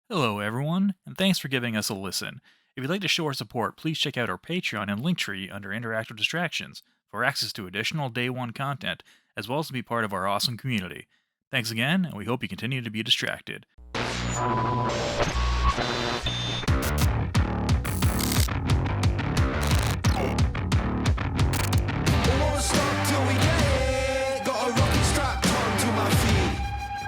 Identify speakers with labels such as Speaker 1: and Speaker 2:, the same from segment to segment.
Speaker 1: Hello, everyone, and thanks for giving us a listen. If you'd like to show our support, please check out our Patreon and Linktree under Interactive Distractions for access to additional Day 1 content, as well as to be part of our awesome community. Thanks again, and we hope you continue to be distracted.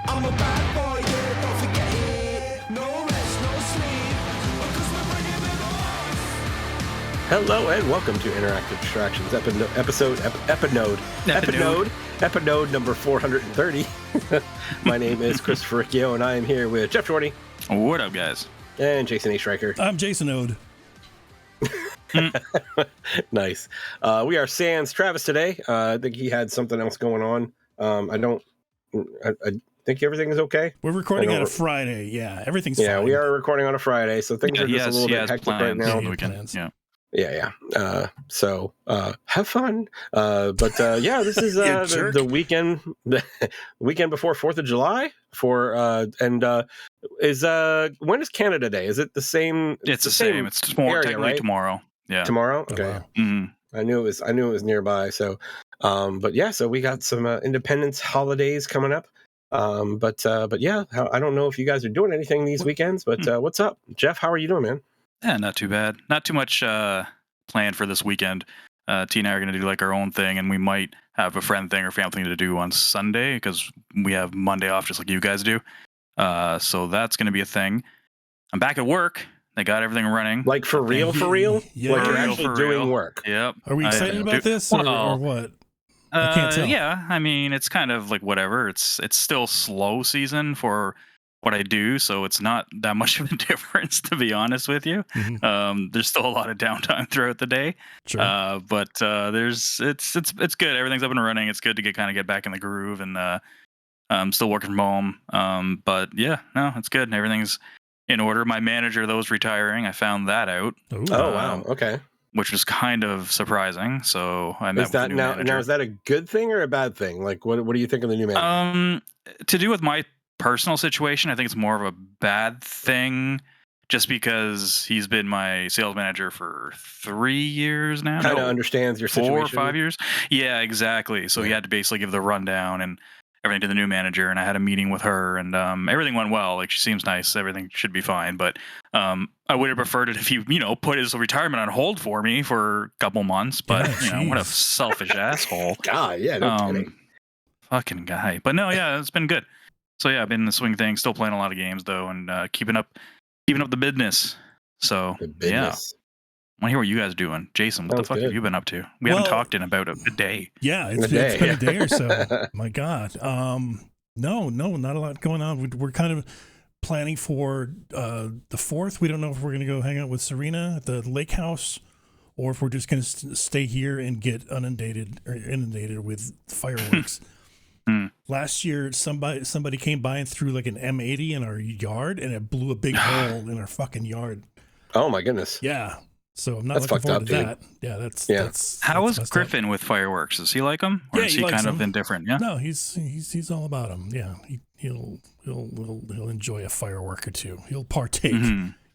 Speaker 2: I'm a bad boy, yeah, don't forget it. No rest, no sleep, because we're bringing it on.
Speaker 3: Hello and welcome to Interactive Distractions episode number 430. My name is Christopher Riccio and I am here with Geoff Shorty.
Speaker 1: What up, guys?
Speaker 3: And Jason A. Stryker.
Speaker 4: I'm Jason Ode.
Speaker 3: Nice. We are sans Travis today. I think he had something else going on. I think everything is okay.
Speaker 4: We're recording on a Friday. Yeah, everything's
Speaker 3: fine.
Speaker 4: fine.
Speaker 3: We are recording on a Friday, so things are just a little bit hectic right now. So have fun. This is the weekend, the weekend before 4th of July. When is Canada Day? Is it the same?
Speaker 1: It's the same. It's technically right? Tomorrow. Yeah.
Speaker 3: Tomorrow. Okay.
Speaker 4: Oh, wow.
Speaker 1: Mm-hmm.
Speaker 3: I knew it was nearby. So, so we got some Independence holidays coming up. I don't know if you guys are doing anything these weekends, but what's up, Geoff? How are you doing, man?
Speaker 1: Yeah, not too bad. Not too much planned for this weekend. T and I are going to do like our own thing, and we might have a friend thing or family thing to do on Sunday because we have Monday off, just like you guys do. So that's going to be a thing. I'm back at work. They got everything running.
Speaker 3: Like for real?
Speaker 4: Yeah.
Speaker 3: Like
Speaker 1: For
Speaker 3: you're
Speaker 1: real,
Speaker 3: actually
Speaker 1: for
Speaker 3: doing
Speaker 1: real.
Speaker 3: work?
Speaker 1: Yep.
Speaker 4: Are we excited about this or what? I can't tell.
Speaker 1: Yeah, I mean, it's kind of like whatever. It's still slow season for what I do, so it's not that much of a difference, to be honest with you.
Speaker 4: Mm-hmm.
Speaker 1: There's still a lot of downtime throughout the day.
Speaker 4: Sure.
Speaker 1: It's good. Everything's up and running. It's good to get back in the groove, and I'm still working from home. It's good. Everything's in order. My manager, though, is retiring. I found that out.
Speaker 4: Ooh.
Speaker 3: Oh wow. Okay.
Speaker 1: Which was kind of surprising. So I met with the new manager.
Speaker 3: Now is that a good thing or a bad thing? Like, what do you think of the new manager?
Speaker 1: To do with my personal situation, I think it's more of a bad thing, just because he's been my sales manager for 3 years now.
Speaker 3: Kind of understands your situation.
Speaker 1: 4 or 5 years. Yeah, exactly. So he had to basically give the rundown and everything to the new manager, and I had a meeting with her, and everything went well. Like, she seems nice. Everything should be fine. But I would have preferred it if he, put his retirement on hold for me for a couple months. But what a selfish asshole.
Speaker 3: God, yeah, no kidding.
Speaker 1: Fucking guy. But no, yeah, it's been good. So yeah, I've been in the swing thing. Still playing a lot of games though, and keeping up the business. So yeah. I want to hear what you guys are doing. Jason, what the fuck have you been up to? We haven't talked in about a day.
Speaker 4: Yeah, it's been a day or so. My God. No, not a lot going on. We're kind of planning for the 4th. We don't know if we're going to go hang out with Serena at the lake house or if we're just going to stay here and get inundated with fireworks. Last year, somebody came by and threw like an M80 in our yard, and it blew a big hole in our fucking yard.
Speaker 3: Oh my goodness.
Speaker 4: Yeah. So I'm not looking forward to that. Yeah, that's
Speaker 1: How is Griffin with fireworks? Does he like them, or is he kind of indifferent? Yeah.
Speaker 4: No, he's all about them. Yeah, he'll enjoy a firework or two. He'll partake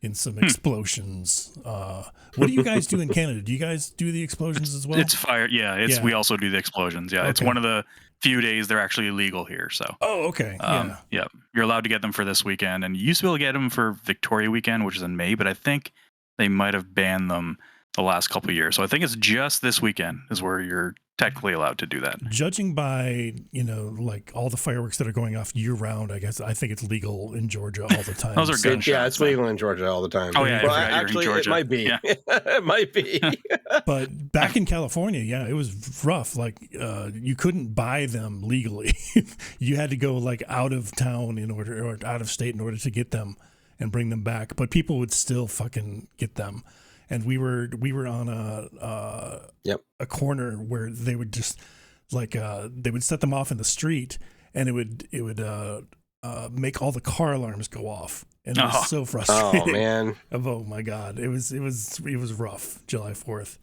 Speaker 4: in some explosions. What do you guys do in Canada? Do you guys do the explosions as well?
Speaker 1: It's fire. Yeah, we also do the explosions. Yeah, okay. It's one of the few days they're actually illegal here. So.
Speaker 4: Oh, okay.
Speaker 1: Yeah, you're allowed to get them for this weekend, and you used to be able to get them for Victoria weekend, which is in May, but I think they might have banned them the last couple of years. So I think it's just this weekend is where you're technically allowed to do that.
Speaker 4: Judging by, like all the fireworks that are going off year round, I think it's legal in Georgia all the time.
Speaker 1: Those are good.
Speaker 3: Yeah, it's legal in Georgia all the time.
Speaker 1: Oh yeah,
Speaker 3: well, actually, it might be. Yeah. It might be.
Speaker 4: But back in California, yeah, it was rough. Like you couldn't buy them legally. You had to go like out of town or out of state in order to get them and bring them back. But people would still fucking get them. And we were on a corner where they would just they would set them off in the street, and it would make all the car alarms go off, and it was so frustrating.
Speaker 3: Oh man!
Speaker 4: Oh my God! It was rough. July 4th,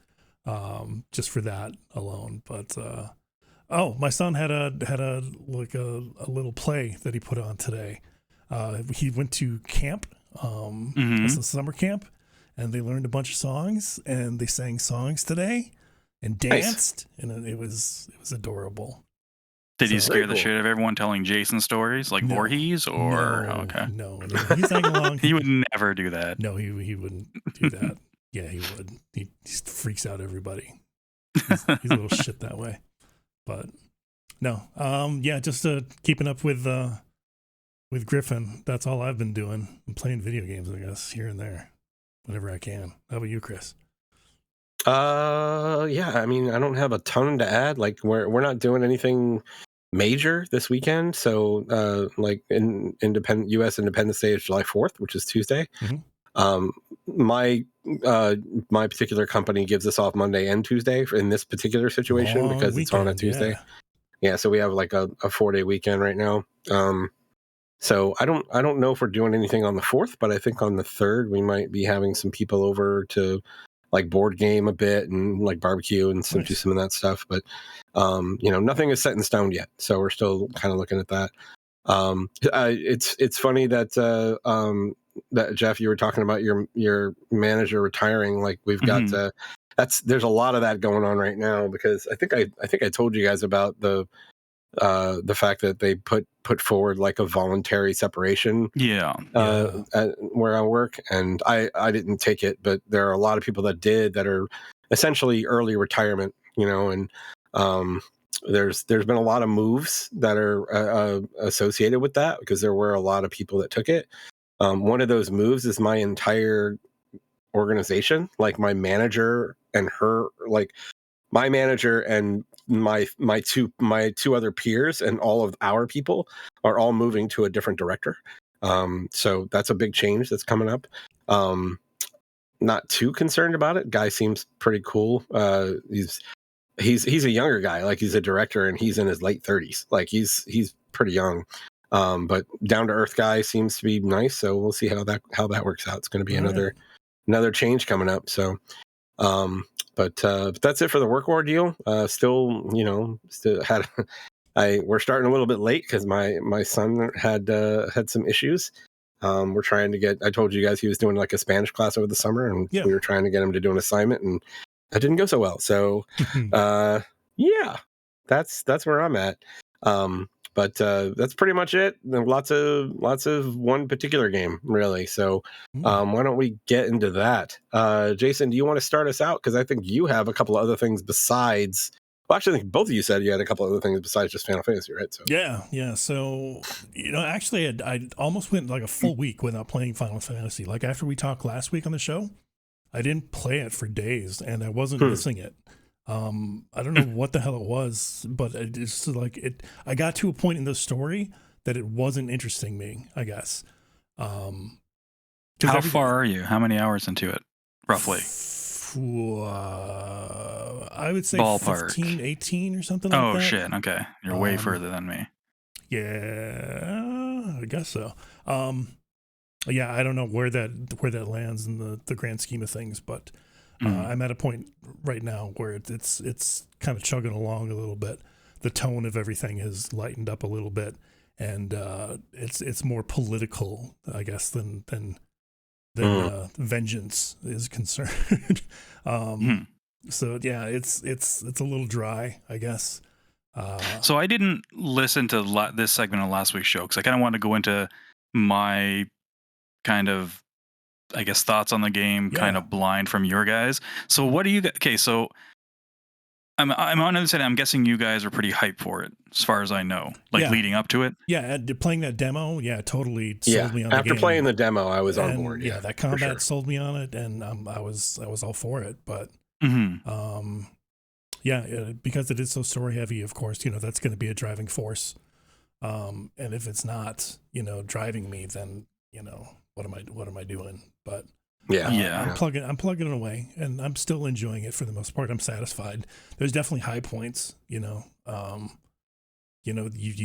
Speaker 4: just for that alone. But my son had a little play that he put on today. He went to camp It's a summer camp, and they learned a bunch of songs, and they sang songs today, and danced, and it was adorable.
Speaker 1: Did he scare the shit out of everyone telling Jason stories like Voorhees or okay?
Speaker 4: No, he's sang along.
Speaker 1: He would never do that.
Speaker 4: No, he wouldn't do that. Yeah, he would. He freaks out everybody. He's a little shit that way. But no, just keeping up with Griffin. That's all I've been doing. I'm playing video games, I guess, here and there, whenever I can. How about you, Chris?
Speaker 3: I mean, I don't have a ton to add. Like, we're not doing anything major this weekend. So, like in U.S. Independence Day is July 4th, which is Tuesday. My particular company gives us off Monday and Tuesday in this particular situation because it's on a Tuesday. Yeah, so we have like a 4-day weekend right now. So I don't know if we're doing anything on the 4th, but I think on the 3rd we might be having some people over to like board game a bit and like barbecue and do some of that stuff. But nothing is set in stone yet, so we're still kind of looking at that. It's funny that that Geoff, you were talking about your manager retiring. Like we've got there's a lot of that going on right now because I think I told you guys about the fact that they put forward like a voluntary separation where I work, and I didn't take it, but there are a lot of people that did that are essentially early retirement, and there's been a lot of moves that are associated with that because there were a lot of people that took it. One of those moves is my entire organization, like my manager and my manager and my two other peers and all of our people are all moving to a different director. So that's a big change that's coming up. Not too concerned about it. Guy seems pretty cool. He's a younger guy, like he's a director and he's in his late 30s. Like he's pretty young. But down to earth guy seems to be nice. So we'll see how that works out. It's going to be another change coming up. So, but that's it for the work war deal. Still had, we're starting a little bit late because my son had some issues. We're trying to get, I told you guys he was doing like a Spanish class over the summer and we were trying to get him to do an assignment and that didn't go so well. So, that's where I'm at. But that's pretty much it. Lots of one particular game, really. So why don't we get into that? Jason, do you want to start us out? Because I think you have a couple of other things besides... Well, actually, I think both of you said you had a couple of other things besides just Final Fantasy, right? So.
Speaker 4: Yeah. So, actually, I almost went like a full week without playing Final Fantasy. Like after we talked last week on the show, I didn't play it for days, and I wasn't missing it. I don't know what the hell it was, but it's like I got to a point in the story that it wasn't interesting me, I guess.
Speaker 1: How far are you? How many hours into it, roughly?
Speaker 4: I would say
Speaker 1: ballpark.
Speaker 4: 15, 18 or something like that.
Speaker 1: Oh, shit. Okay. You're way further than me.
Speaker 4: Yeah, I guess so. Yeah, I don't know where that lands in the grand scheme of things, but I'm at a point right now where it's kind of chugging along a little bit. The tone of everything has lightened up a little bit, and it's more political, I guess, than vengeance is concerned. So yeah, it's a little dry, I guess.
Speaker 1: So I didn't listen to this segment of last week's show because I kind of wanted to go into my kind of, I guess, thoughts on the game, kind of blind from your guys. So what do you? Okay, so I'm on the other side. I'm guessing you guys are pretty hyped for it, as far as I know, leading up to it.
Speaker 4: Yeah, playing that demo, totally sold me on.
Speaker 3: After playing the demo, I was on board.
Speaker 4: Yeah, that combat sold me on it, and I was all for it. But because it is so story heavy, of course, that's going to be a driving force. And if it's not, driving me, then what am I doing? But I'm plugging it away, and I'm still enjoying it for the most part. I'm satisfied. There's definitely high points, you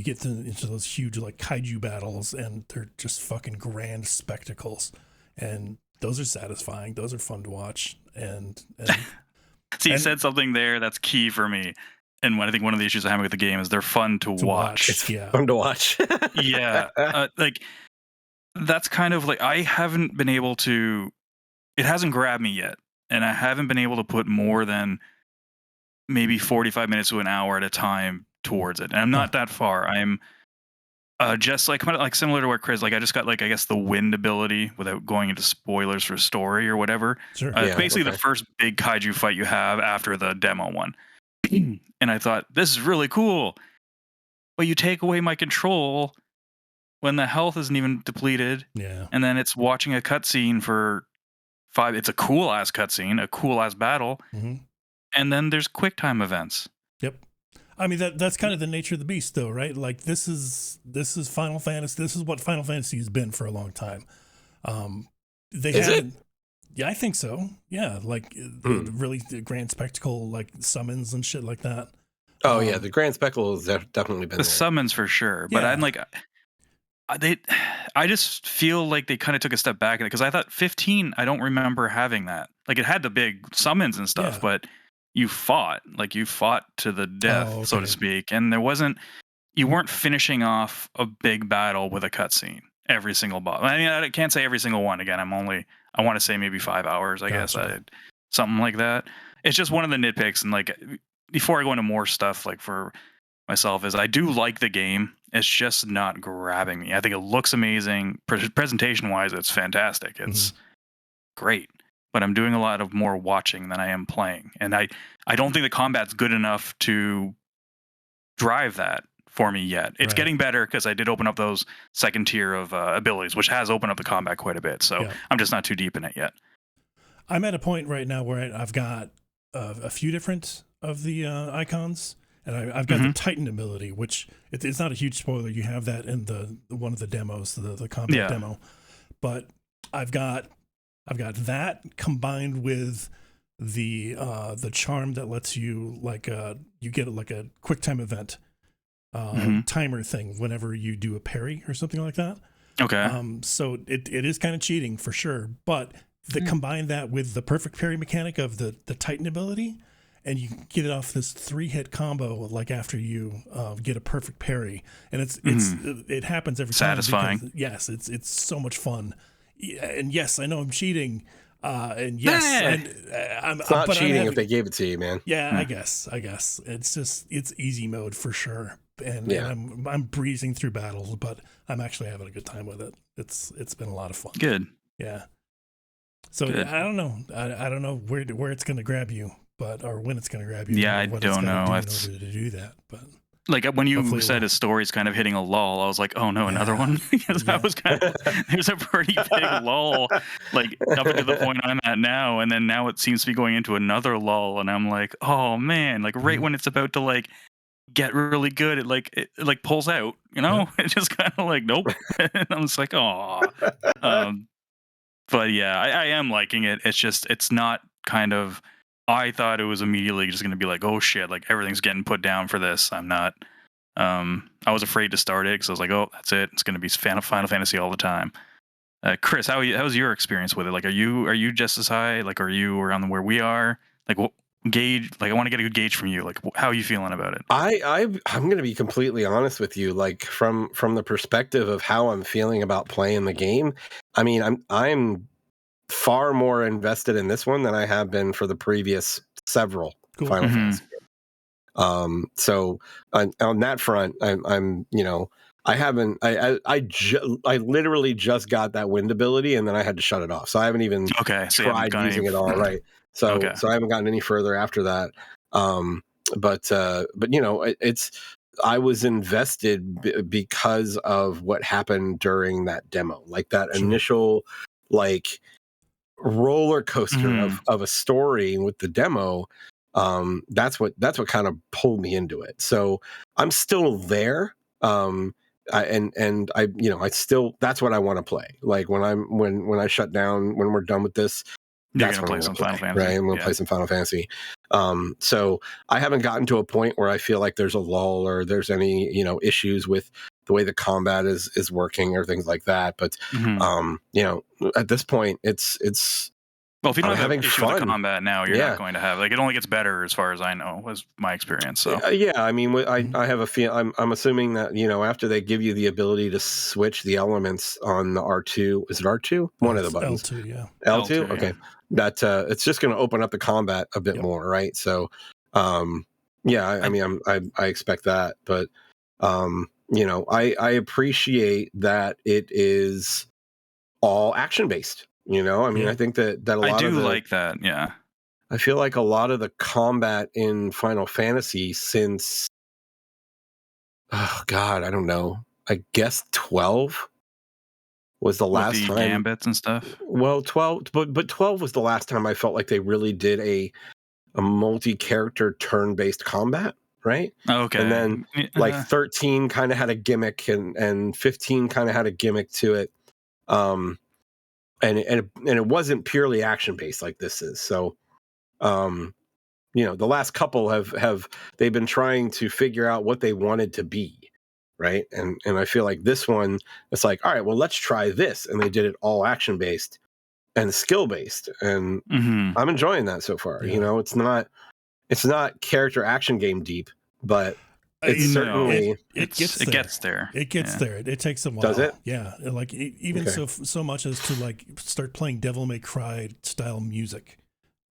Speaker 4: get into those huge like kaiju battles, and they're just fucking grand spectacles, and those are satisfying. Those are fun to watch, and
Speaker 1: so you said something there that's key for me. And I think one of the issues I have with the game is they're fun to watch.
Speaker 3: It's fun to watch.
Speaker 1: Like that's kind of like I haven't been able to. It hasn't grabbed me yet, and I haven't been able to put more than maybe 45 minutes to an hour at a time towards it. And I'm not that far. I'm just like kind of like similar to what Chris, like I just got like I guess the wind ability without going into spoilers for story or whatever.
Speaker 4: Sure.
Speaker 1: It's
Speaker 3: Yeah,
Speaker 1: basically the
Speaker 3: okay.
Speaker 1: first big kaiju fight you have after the demo one. And I thought this is really cool. But you take away my control when the health isn't even depleted,
Speaker 4: Yeah.
Speaker 1: and then it's watching a cutscene for 5. It's a cool ass cutscene, a cool ass battle,
Speaker 4: hmm
Speaker 1: and then there's quick time events.
Speaker 4: Yep. I mean that's kind of the nature of the beast, though, right? Like this is Final Fantasy. This is what Final Fantasy has been for a long time. They
Speaker 3: Is it?
Speaker 4: haven't. Yeah, I think so. Yeah, like really the grand spectacle, like summons and shit like that.
Speaker 3: Oh yeah, the Grand Speckle has definitely been
Speaker 1: The
Speaker 3: there.
Speaker 1: summons for sure, but
Speaker 4: Yeah.
Speaker 1: I'm like, I just feel like they kind of took a step back in it because I thought 15. I don't remember having that. Like it had the big summons and stuff,
Speaker 4: Yeah.
Speaker 1: but you fought to the death,
Speaker 4: Oh,
Speaker 1: so to
Speaker 4: okay.
Speaker 1: speak, and you weren't finishing off a big battle with a cutscene every single boss. I mean, I can't say every single one. Again, I want to say maybe 5 hours. I guess
Speaker 4: Gotcha.
Speaker 1: something like that. It's just one of the nitpicks, and like before I go into more stuff, like for myself, is I do like the game. It's just not grabbing me. I think it looks amazing. Presentation wise, it's fantastic. It's great. But I'm doing a lot of more watching than I am playing. And I don't think the combat's good enough to drive that for me yet. It's
Speaker 4: Right.
Speaker 1: getting better because I did open up those second tier of abilities, which has opened up the combat quite a bit. So
Speaker 4: Yeah.
Speaker 1: I'm just not too deep in it yet.
Speaker 4: I'm at a point right now where I've got a few different of the icons, and I've got the Titan ability, which it's not a huge spoiler. You have that in the one of the demos, the combat demo. But I've got that combined with the charm that lets you like you get like a quick time event timer thing whenever you do a parry or something like that.
Speaker 1: Okay.
Speaker 4: So it is kind of cheating for sure, but combine that with the perfect parry mechanic of the Titan ability, and you get it off this 3-hit combo like after you get a perfect parry, and it happens every time.
Speaker 1: Satisfying.
Speaker 4: Because, yes, it's so much fun, and yes, I know I'm cheating, and yes,
Speaker 3: It's not cheating if they gave it to you, man.
Speaker 4: yeah, I guess it's just it's easy mode for sure, and
Speaker 3: Yeah.
Speaker 4: I'm breezing through battles, but I'm actually having a good time with it. It's been a lot of fun.
Speaker 1: Good.
Speaker 4: Yeah. So
Speaker 1: Good.
Speaker 4: I don't know. I don't know where it's going to grab you, or when it's going to grab you.
Speaker 1: Yeah,
Speaker 4: or
Speaker 1: I
Speaker 4: what
Speaker 1: don't
Speaker 4: it's gonna
Speaker 1: know.
Speaker 4: do in
Speaker 1: It's-
Speaker 4: order to do that. But
Speaker 1: Like when you
Speaker 4: Hopefully it
Speaker 1: said
Speaker 4: will.
Speaker 1: his story's kind of hitting a lull, I was like, oh no, another one? Because
Speaker 4: Yeah.
Speaker 1: that was kind of, there's a pretty big lull, like up to the point I'm at now. And then now it seems to be going into another lull. And I'm like, oh man, like right when it's about to like get really good, it pulls out, you know? It's just kind of like, nope. And I'm just like, oh. But yeah, I am liking it. It's just, it's not kind of, I thought it was immediately just going to be like, oh shit, like everything's getting put down for this. I'm not, I was afraid to start it because I was like, oh, that's it. It's going to be Final Fantasy all the time. Chris, how's your experience with it? Like, are you just as high? Like, are you around where we are? Like, what gauge? Like, I want to get a good gauge from you. Like, how are you feeling about it?
Speaker 3: I'm going to be completely honest with you. Like from the perspective of how I'm feeling about playing the game, I mean, I'm far more invested in this one than I have been for the previous several
Speaker 4: Cool.
Speaker 3: Final
Speaker 1: Mhm.
Speaker 3: Fantasy. So on that front, I'm I haven't I literally just got that wind ability and then I had to shut it off. So I haven't even
Speaker 1: Okay, so you haven't
Speaker 3: tried
Speaker 1: gone
Speaker 3: using
Speaker 1: any-
Speaker 3: it all right. So
Speaker 1: Okay.
Speaker 3: so I haven't gotten any further after that. But it's I was invested because of what happened during that demo, like that
Speaker 4: Sure.
Speaker 3: initial like roller coaster
Speaker 1: Mhm.
Speaker 3: of a story with the demo. That's what kind of pulled me into it. So I'm still there. I still, that's what I want to play. Like when I shut down, when we're done with this,
Speaker 1: You're
Speaker 3: that's
Speaker 1: gonna
Speaker 3: when
Speaker 1: play
Speaker 3: I'm
Speaker 1: some
Speaker 3: gonna
Speaker 1: Final
Speaker 3: play,
Speaker 1: Fantasy.
Speaker 3: right? I'm gonna
Speaker 1: Yeah.
Speaker 3: play some Final Fantasy. So I haven't gotten to a point where I feel like there's a lull or there's any issues with the way the combat is working or things like that. But
Speaker 1: Mhm.
Speaker 3: at this point, it's
Speaker 1: Well, if you don't
Speaker 3: I'm
Speaker 1: have an
Speaker 3: having
Speaker 1: issue with the
Speaker 3: fun.
Speaker 1: combat now, you're
Speaker 3: Yeah.
Speaker 1: not going to have like it only gets better as far as I know, was my experience. So
Speaker 3: Yeah, I mean, I have a feel. I'm assuming that after they give you the ability to switch the elements on the R2, is it R2? One of the buttons.
Speaker 4: L2, yeah.
Speaker 3: L2.
Speaker 1: L2,
Speaker 3: Okay, that it's just going to open up the combat a bit
Speaker 4: Yep.
Speaker 3: more, right? So, yeah, I mean, I expect that, but I appreciate that it is all action based. I mean,
Speaker 4: Yeah.
Speaker 3: I think that a
Speaker 1: I
Speaker 3: lot
Speaker 1: do
Speaker 3: of the
Speaker 1: like that. Yeah.
Speaker 3: I feel like a lot of the combat in Final Fantasy since, oh God, I don't know. I guess 12 was the
Speaker 1: With
Speaker 3: last
Speaker 1: the
Speaker 3: time.
Speaker 1: gambits and stuff.
Speaker 3: Well, 12, but 12 was the last time I felt like they really did a multi-character turn-based combat, right?
Speaker 1: Okay.
Speaker 3: And then like 13 kind of had a gimmick, and 15 kind of had a gimmick to it. And it wasn't purely action-based like this is. So, the last couple have they've been trying to figure out what they wanted to be, right? And I feel like this one, it's like, all right, well, let's try this, and they did it all action based and skill based, and
Speaker 1: Mhm.
Speaker 3: I'm enjoying that so far.
Speaker 4: Yeah.
Speaker 3: It's not character action game deep, but it's
Speaker 4: No,
Speaker 3: certainly
Speaker 4: it gets there.
Speaker 1: It gets there.
Speaker 4: It gets
Speaker 1: Yeah.
Speaker 4: there. It takes a while.
Speaker 3: Does it?
Speaker 4: Yeah, like even
Speaker 3: Okay.
Speaker 4: so much as to like start playing Devil May Cry style music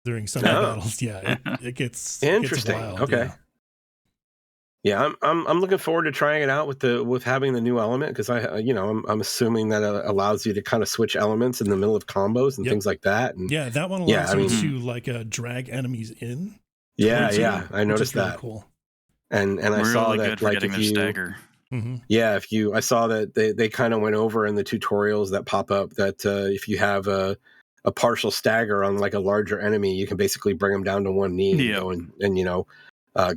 Speaker 4: during some of the
Speaker 3: Oh.
Speaker 4: battles. Yeah, it gets
Speaker 3: Interesting.
Speaker 4: It gets wild,
Speaker 3: Okay. Yeah, I'm looking forward to trying it out with having the new element, because I'm assuming that it allows you to kind of switch elements in the middle of combos and
Speaker 4: Yep.
Speaker 3: things like that. And
Speaker 4: Yeah, that one allows
Speaker 3: Yeah, I
Speaker 4: you
Speaker 3: mean-
Speaker 4: to like drag enemies in.
Speaker 3: yeah,
Speaker 4: towards you,
Speaker 3: I
Speaker 4: which is
Speaker 3: noticed
Speaker 4: really
Speaker 3: that.
Speaker 4: cool.
Speaker 3: And I
Speaker 1: Really
Speaker 3: saw that,
Speaker 1: good for
Speaker 3: like,
Speaker 1: getting
Speaker 3: if
Speaker 1: the
Speaker 3: you
Speaker 1: stagger.
Speaker 4: Hmm.
Speaker 3: yeah, I saw that they kind of went over in the tutorials that pop up that if you have a partial stagger on like a larger enemy, you can basically bring them down to one knee and
Speaker 1: Yep.
Speaker 3: go and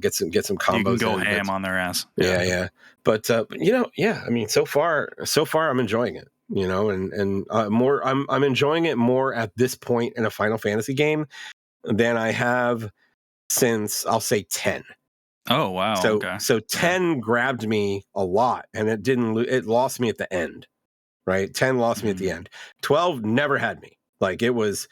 Speaker 3: get some combos.
Speaker 1: You can go
Speaker 3: in,
Speaker 1: ham
Speaker 3: but,
Speaker 1: on their ass.
Speaker 3: yeah. But yeah, I mean, so far I'm enjoying it. And more, I'm enjoying it more at this point in a Final Fantasy game than I have since, I'll say, 10.
Speaker 1: Oh wow.
Speaker 3: So
Speaker 1: Okay.
Speaker 3: 10 grabbed me a lot, and it lost me at the end, right? 10 lost me at the end. 12 never had me. Like, it was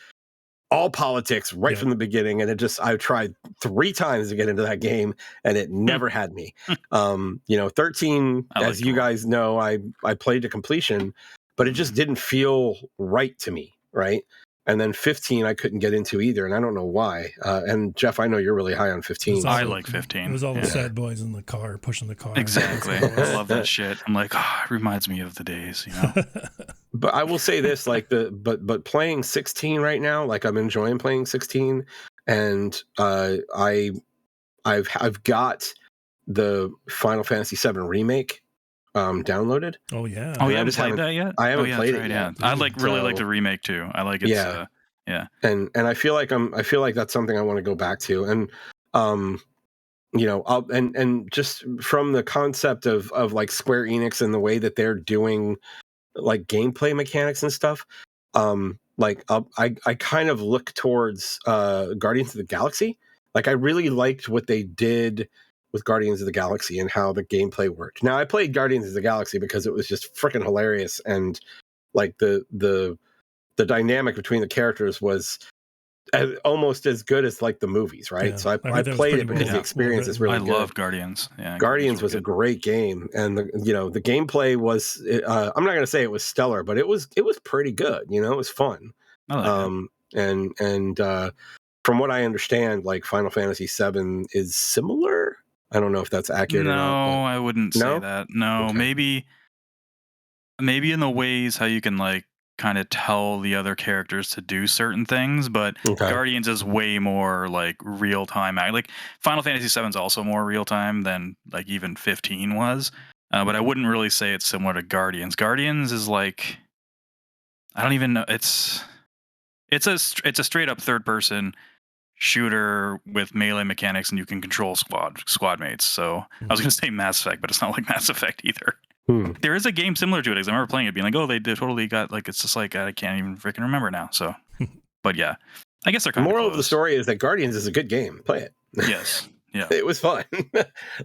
Speaker 3: all politics right
Speaker 4: Yeah.
Speaker 3: from the beginning, and I tried 3 times to get into that game, and it never had me. 13,
Speaker 1: I
Speaker 3: as
Speaker 1: liked
Speaker 3: you
Speaker 1: it a lot.
Speaker 3: guys know, I played to completion, but it just didn't feel right to me, right? And then 15 I couldn't get into either, and I don't know why. And Jeff, I know you're really high on 15.
Speaker 1: I
Speaker 4: all-
Speaker 1: like 15.
Speaker 4: It was all the
Speaker 1: Yeah.
Speaker 4: sad boys in the car pushing the car.
Speaker 1: Exactly.
Speaker 4: That's what it
Speaker 1: I
Speaker 4: was.
Speaker 1: love that shit. I'm like, it reminds me of the days, you know.
Speaker 3: But I will say this, like but playing 16 right now, like, I'm enjoying playing 16, and I've got the Final Fantasy VII remake downloaded.
Speaker 4: Oh yeah.
Speaker 1: Oh,
Speaker 3: I
Speaker 1: you haven't
Speaker 3: just
Speaker 1: played
Speaker 3: haven't-
Speaker 1: that yet?
Speaker 3: I haven't
Speaker 1: oh, yeah,
Speaker 3: played
Speaker 1: that's
Speaker 3: it
Speaker 1: right,
Speaker 3: yet.
Speaker 1: Yeah. I really like
Speaker 3: So-
Speaker 1: the remake too. I like it's
Speaker 3: Yeah.
Speaker 1: yeah.
Speaker 3: And I feel like that's something I want to go back to. And and just from the concept of like Square Enix and the way that they're doing like gameplay mechanics and stuff, I kind of look towards Guardians of the Galaxy. Like, I really liked what they did with Guardians of the Galaxy and how the gameplay worked. Now, I played Guardians of the Galaxy because it was just freaking hilarious, and like the dynamic between the characters was almost as good as like the movies, right?
Speaker 4: Yeah,
Speaker 3: So
Speaker 4: I
Speaker 3: I
Speaker 4: heard that was
Speaker 3: played
Speaker 4: pretty
Speaker 3: it because
Speaker 4: well-
Speaker 3: the experience
Speaker 4: well
Speaker 3: is really
Speaker 1: I
Speaker 3: good.
Speaker 1: love Guardians. Yeah.
Speaker 3: Guardians was a
Speaker 1: really
Speaker 3: great game, and the gameplay was. I'm not going to say it was stellar, but it was pretty good. It was fun.
Speaker 1: good. I like it.
Speaker 3: And from what I understand, like, Final Fantasy VII is similar. I don't know if that's accurate or
Speaker 1: No,
Speaker 3: not.
Speaker 1: I wouldn't
Speaker 3: No?
Speaker 1: say that. No,
Speaker 3: Okay.
Speaker 1: maybe in the ways how you can like kind of tell the other characters to do certain things, but
Speaker 3: Okay.
Speaker 1: Guardians is way more like real time. Like Final Fantasy VII is also more real time than like even 15 was, but I wouldn't really say it's similar to Guardians. Guardians is like, I don't even know. It's a straight up third person shooter with melee mechanics, and you can control squad mates. So I was going to say Mass Effect, but it's not like Mass Effect either. There is a game similar to it, because I remember playing it, being like, "Oh, they totally got like." It's just like I can't even freaking remember now. So, but yeah, I guess they're
Speaker 3: The
Speaker 1: kind of
Speaker 3: moral of the story is that Guardians is a good game. Play it.
Speaker 1: Yes, yeah.
Speaker 3: It was fun.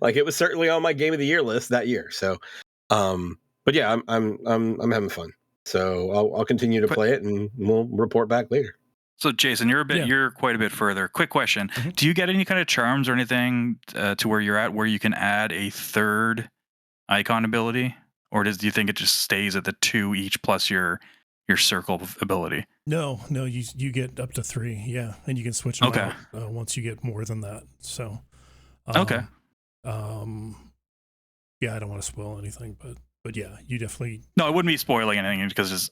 Speaker 3: Like, it was certainly on my game of the year list that year. So, but yeah, I'm having fun. So I'll continue to play it, and we'll report back later.
Speaker 1: So Jason, you're quite a bit further. Quick question: do you get any kind of charms or anything to where you're at, where you can add a third icon ability, or do you think it just stays at the 2 each plus your circle ability?
Speaker 4: No, you get up to 3, yeah, and you can switch them out once you get more than that. So, yeah, I don't want to spoil anything, but yeah, you definitely.
Speaker 1: No, I wouldn't be spoiling anything because it's,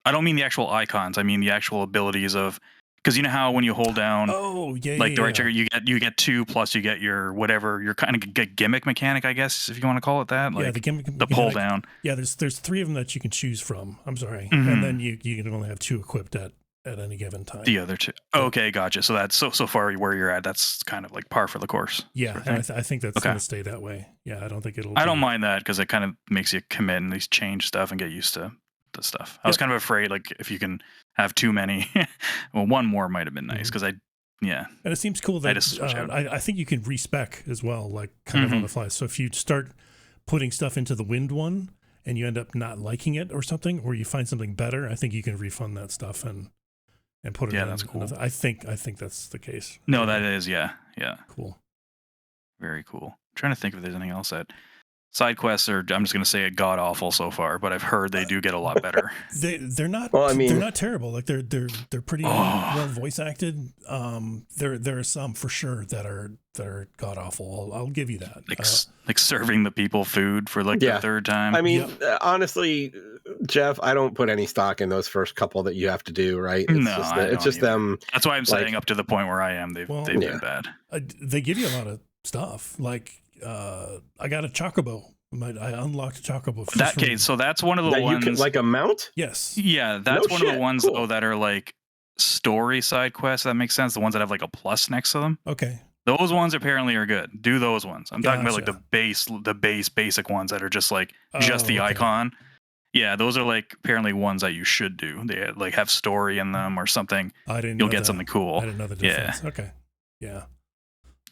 Speaker 1: I don't mean the actual icons. I mean the actual abilities of, because you know how when you hold down, the right trigger, you get 2 plus you get your whatever your kind of gimmick mechanic, I guess, if you want to call it that. Like,
Speaker 4: the gimmick,
Speaker 1: the pull down.
Speaker 4: Yeah, there's 3 of them that you can choose from. I'm sorry, and then you can only have 2 equipped at any given time.
Speaker 1: The other 2. Okay, gotcha. So that's so far where you're at. That's kind of like par for the course.
Speaker 4: Yeah, and I think that's going to stay that way. Yeah, I don't think it'll.
Speaker 1: I don't mind that because it kind of makes you commit and at least change stuff and get used to the stuff. I was kind of afraid, like, if you can have too many, well, 1 more might have been nice because and
Speaker 4: it seems cool that I think you can respec as well, like kind of on the fly. So if you start putting stuff into the wind one and you end up not liking it or something, or you find something better, I think you can refund that stuff and put it in.
Speaker 1: That's cool.
Speaker 4: I think that's the case.
Speaker 1: No, that is, yeah.
Speaker 4: Cool.
Speaker 1: Very cool. I'm trying to think if there's anything else that side quests are, I'm just going to say, god awful so far, but I've heard they do get a lot better.
Speaker 4: They're not. Well, I mean, they're not terrible. Like they're pretty well voice acted. There are some for sure that are god awful. I'll give you that.
Speaker 1: Like serving the people food for like the 3rd time.
Speaker 3: I mean, honestly, Geoff, I don't put any stock in those first couple that you have to do. Right? It's just them. That's
Speaker 1: why I'm saying up to the point where I am, they've been bad.
Speaker 4: They give you a lot of stuff. Like I got a chocobo. I unlocked a chocobo.
Speaker 1: That case, so that's one of the ones.
Speaker 3: You can, like a mount?
Speaker 4: Yes.
Speaker 1: Yeah, that's one of the ones though that are like story side quests. That makes sense. The ones that have like a plus next to them.
Speaker 4: Okay.
Speaker 1: Those ones apparently are good. Do those ones. I'm talking about like the basic ones that are just like just the icon. Yeah, those are like apparently ones that you should do. They like have story in them or something.
Speaker 4: I didn't.
Speaker 1: You'll get something cool.
Speaker 4: I didn't know the difference. Okay. Yeah.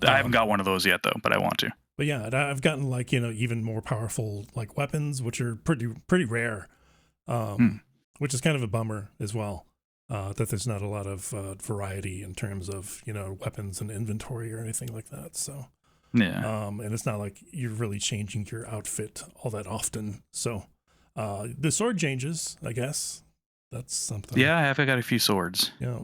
Speaker 1: I haven't got one of those yet though, but I want to.
Speaker 4: But yeah, I've gotten like, even more powerful like weapons, which are pretty rare, which is kind of a bummer as well. That there's not a lot of variety in terms of weapons and inventory or anything like that. So and it's not like you're really changing your outfit all that often. So the sword changes, I guess. That's something.
Speaker 1: Yeah, I got a few swords.
Speaker 4: Yeah.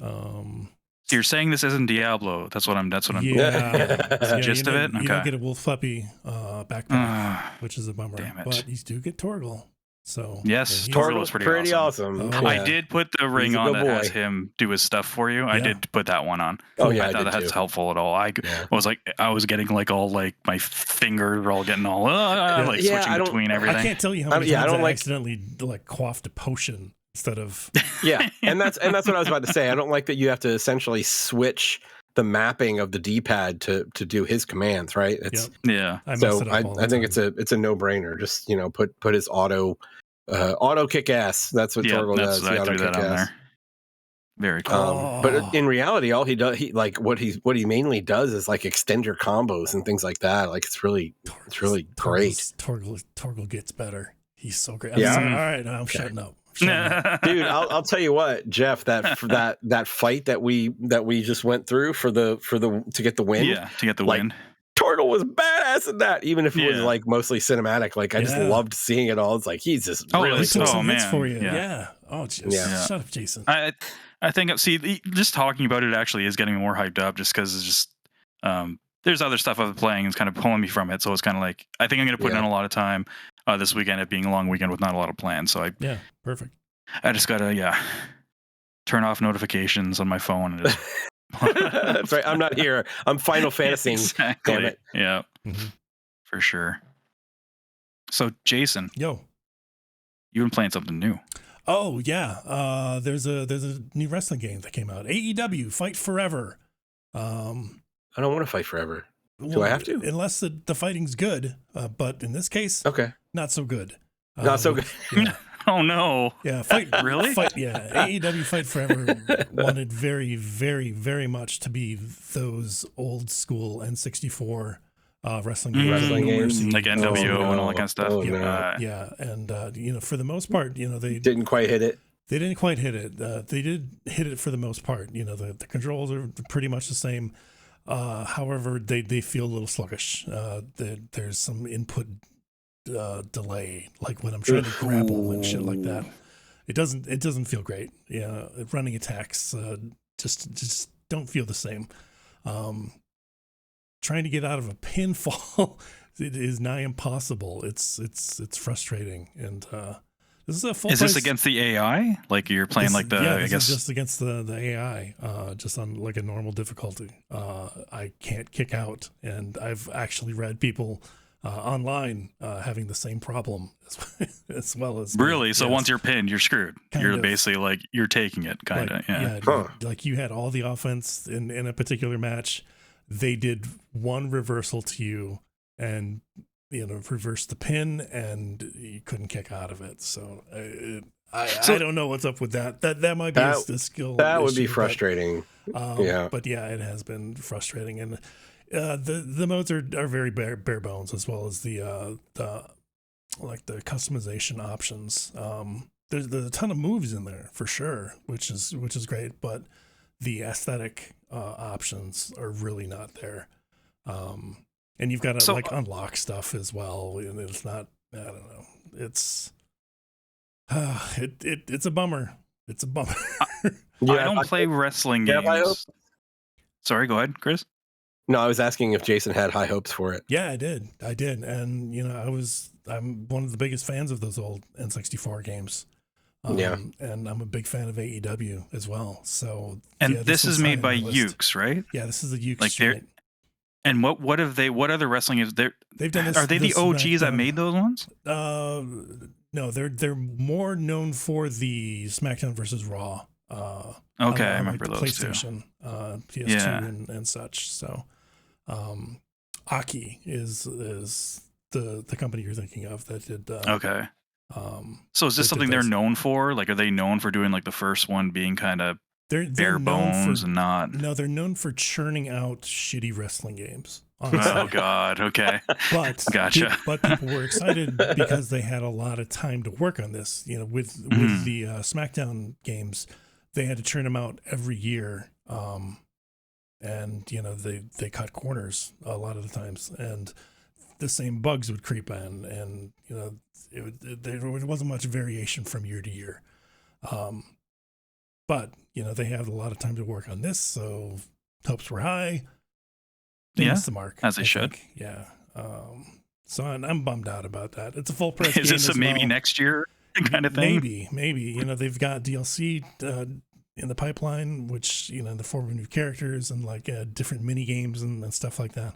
Speaker 1: So you're saying this isn't Diablo? That's what I'm.
Speaker 4: Yeah.
Speaker 1: That's the gist of it.
Speaker 4: You don't get a Wolf Puppy backpack, which is a bummer.
Speaker 1: Damn it.
Speaker 4: But you do get Torgal. So
Speaker 1: yes, Torgal is pretty awesome. I did put the ring on that has him do his stuff for you. I did put that one on.
Speaker 3: Oh yeah,
Speaker 1: I thought that's helpful at all. I was getting like all like my fingers were all getting all like switching between everything.
Speaker 4: I can't tell you how many times I accidentally like quaffed a potion instead of
Speaker 3: and that's what I was about to say. I don't like that you have to essentially switch the mapping of the D-pad to do his commands, right? It's
Speaker 4: I
Speaker 3: think it's a no-brainer. Just put his auto kick ass. That's what Torgal does.
Speaker 1: I threw that on there. Very cool.
Speaker 3: But in reality, all he does, what he mainly does is like extend your combos and things like that. Like it's really great.
Speaker 4: Torgal gets better. He's so great.
Speaker 3: Yeah.
Speaker 4: All right, I'm shutting up.
Speaker 3: Dude, I'll tell you what, Geoff, that fight that we just went through to get the win.
Speaker 1: Yeah, to get the win.
Speaker 3: Torgal was badass in that, even if it was like mostly cinematic. Like I just loved seeing it all. It's like he's just really
Speaker 4: cool. Man, for you. Yeah. Oh, shut up, Jason.
Speaker 1: I think just talking about it actually is getting me more hyped up, just because it's just there's other stuff I've been playing and it's kind of pulling me from it. So it's kind of like I think I'm going to put in a lot of time this weekend, it being a long weekend with not a lot of plans. So
Speaker 4: perfect.
Speaker 1: I just gotta turn off notifications on my phone and just
Speaker 3: that's right. I'm not here. I'm Final Fantasy.
Speaker 1: Exactly.
Speaker 3: Damn it.
Speaker 1: Yeah. For sure. So Jason,
Speaker 4: you've
Speaker 1: been playing something new.
Speaker 4: Oh yeah. There's a new wrestling game that came out. AEW Fight Forever.
Speaker 3: I don't want to fight forever. Do I have to?
Speaker 4: Unless the fighting's good. But in this case, not so good.
Speaker 3: Not so good.
Speaker 4: Yeah.
Speaker 1: Oh no!
Speaker 4: Yeah,
Speaker 1: really?
Speaker 4: AEW Fight Forever wanted very, very, very much to be those old school N64 wrestling games,
Speaker 1: like NWO and all that kind of stuff.
Speaker 3: Oh, no.
Speaker 4: And for the most part, they
Speaker 3: didn't quite hit it.
Speaker 4: They didn't quite hit it. They did hit it for the most part. You know, the controls are pretty much the same. However, they feel a little sluggish. There's some input delay, like when I'm trying to grapple and shit like that. It doesn't feel great. Yeah, running attacks just don't feel the same. Trying to get out of a pinfall it is nigh impossible. It's frustrating, and this is a full.
Speaker 1: Is this against the AI? Like you're playing like the?
Speaker 4: Yeah,
Speaker 1: I guess
Speaker 4: just against the AI, just on like a normal difficulty. I can't kick out, and I've actually read people online having the same problem as well as
Speaker 1: really. So
Speaker 4: yes.
Speaker 1: once you're pinned, you're screwed. You're basically like you're taking it, kind of.
Speaker 4: Like,
Speaker 1: yeah.
Speaker 4: Like you had all the offense in a particular match. They did one reversal to you, and reversed the pin, and you couldn't kick out of it. So I don't know what's up with that. That might be a skill.
Speaker 3: That would be frustrating.
Speaker 4: But yeah, it has been frustrating, and the modes are very bare bones, as well as the customization options. There's a ton of moves in there for sure, which is great, but the aesthetic options are really not there. And you've got to unlock stuff as well, and it's not. I don't know. It's it's a bummer. It's a bummer.
Speaker 1: I don't play wrestling games. Sorry, go ahead, Chris.
Speaker 3: No, I was asking if Jason had high hopes for it.
Speaker 4: Yeah, I did, and I'm one of the biggest fans of those old N64 games. And I'm a big fan of AEW as well. So,
Speaker 1: and this is made by Ukes, right?
Speaker 4: Yeah, this is the Ukes joint.
Speaker 1: And what other wrestling is there?
Speaker 4: They've done this.
Speaker 1: Are they the OGs that made those ones?
Speaker 4: No, they're more known for the SmackDown versus Raw.
Speaker 1: Okay, I remember those
Speaker 4: PlayStation, PS2, and such. So, Aki is the company you're thinking of that did.
Speaker 1: Okay. So is this something they're known for? Like, are they known for doing like the first one being kind of bare bones and not?
Speaker 4: No, they're known for churning out shitty wrestling games.
Speaker 1: Honestly. Oh God. Okay.
Speaker 4: But
Speaker 1: gotcha.
Speaker 4: But people were excited because they had a lot of time to work on this. You know, with the SmackDown games, they had to churn them out every year. And they cut corners a lot of the times, and the same bugs would creep in, and there wasn't much variation from year to year. But they had a lot of time to work on this, so hopes were high. They missed the mark,
Speaker 1: as they should.
Speaker 4: Yeah. So I'm bummed out about that. It's a full price.
Speaker 1: Is this a maybe next year kind of thing?
Speaker 4: Maybe. They've got DLC in the pipeline, which in the form of new characters and like different mini games and stuff like that.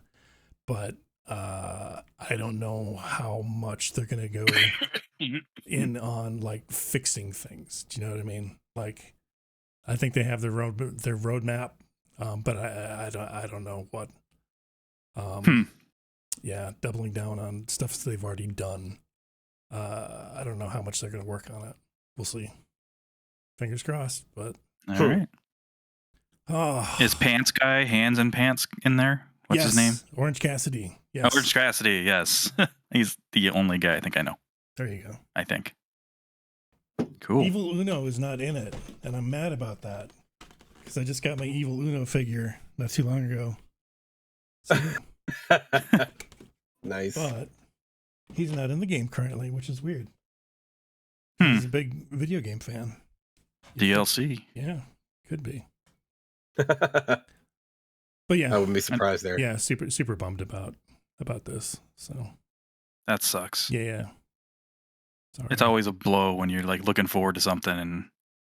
Speaker 4: But I don't know how much they're gonna go in on like fixing things. Do you know what I mean? Like, I think they have their roadmap, but I don't know what. Yeah, doubling down on stuff that they've already done. I don't know how much they're gonna work on it. We'll see. Fingers crossed. But
Speaker 1: all right.
Speaker 4: Oh,
Speaker 1: is Pants Guy Hands and Pants in there? What's his name?
Speaker 4: Orange Cassidy. Yes.
Speaker 1: Orange Cassidy, yes. He's the only guy I think I know.
Speaker 4: There you go.
Speaker 1: I think. Cool.
Speaker 4: Evil Uno is not in it, and I'm mad about that because I just got my Evil Uno figure not too long ago. So,
Speaker 3: nice.
Speaker 4: But he's not in the game currently, which is weird. He's a big video game fan.
Speaker 1: DLC.
Speaker 4: Yeah, could be. But yeah,
Speaker 3: I wouldn't be surprised there.
Speaker 4: Yeah, super bummed about this. So
Speaker 1: that sucks.
Speaker 4: Yeah. Sorry.
Speaker 1: It's always a blow when you're like looking forward to something, and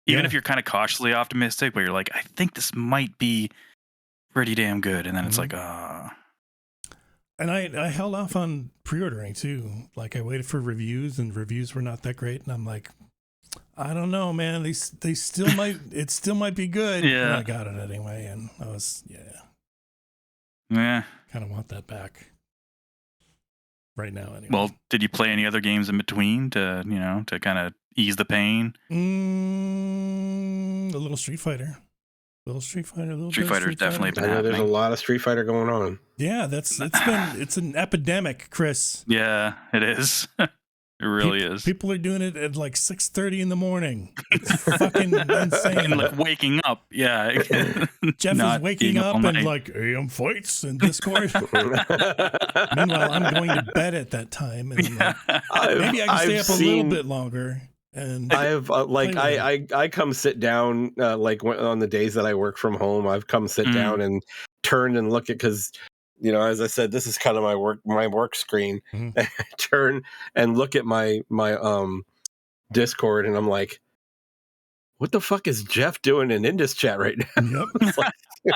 Speaker 1: even if you're kind of cautiously optimistic, but you're like, I think this might be pretty damn good, and then it's like,
Speaker 4: And I held off on pre-ordering too. Like I waited for reviews, and reviews were not that great, and I'm like, I don't know, man. They still might. It still might be good.
Speaker 1: Yeah.
Speaker 4: And I got it anyway, and I was
Speaker 1: kind
Speaker 4: of want that back right now. Anyway.
Speaker 1: Well, did you play any other games in between to kind of ease the pain?
Speaker 4: A little Street Fighter.
Speaker 1: Street Fighter is definitely been happening.
Speaker 3: There's a lot of Street Fighter going on.
Speaker 4: Yeah, it's an epidemic, Chris.
Speaker 1: Yeah, it is. It It really is.
Speaker 4: People are doing it at like 6:30 in the morning. It's fucking insane.
Speaker 1: And like waking up, yeah.
Speaker 4: Jeff
Speaker 1: Not
Speaker 4: is waking
Speaker 1: being
Speaker 4: up
Speaker 1: all
Speaker 4: and
Speaker 1: night.
Speaker 4: like AM fights in Discord. Meanwhile, I'm going to bed at that time, and I'm like, maybe I can stay up a little bit longer. And
Speaker 3: I've I come sit down on the days that I work from home. I've come sit down and turn and look at, because as I said, this is kind of my work screen.
Speaker 4: Mhm.
Speaker 3: I turn and look at my Discord, and I'm like, what the fuck is Jeff doing in Indus chat right now?
Speaker 4: Yep.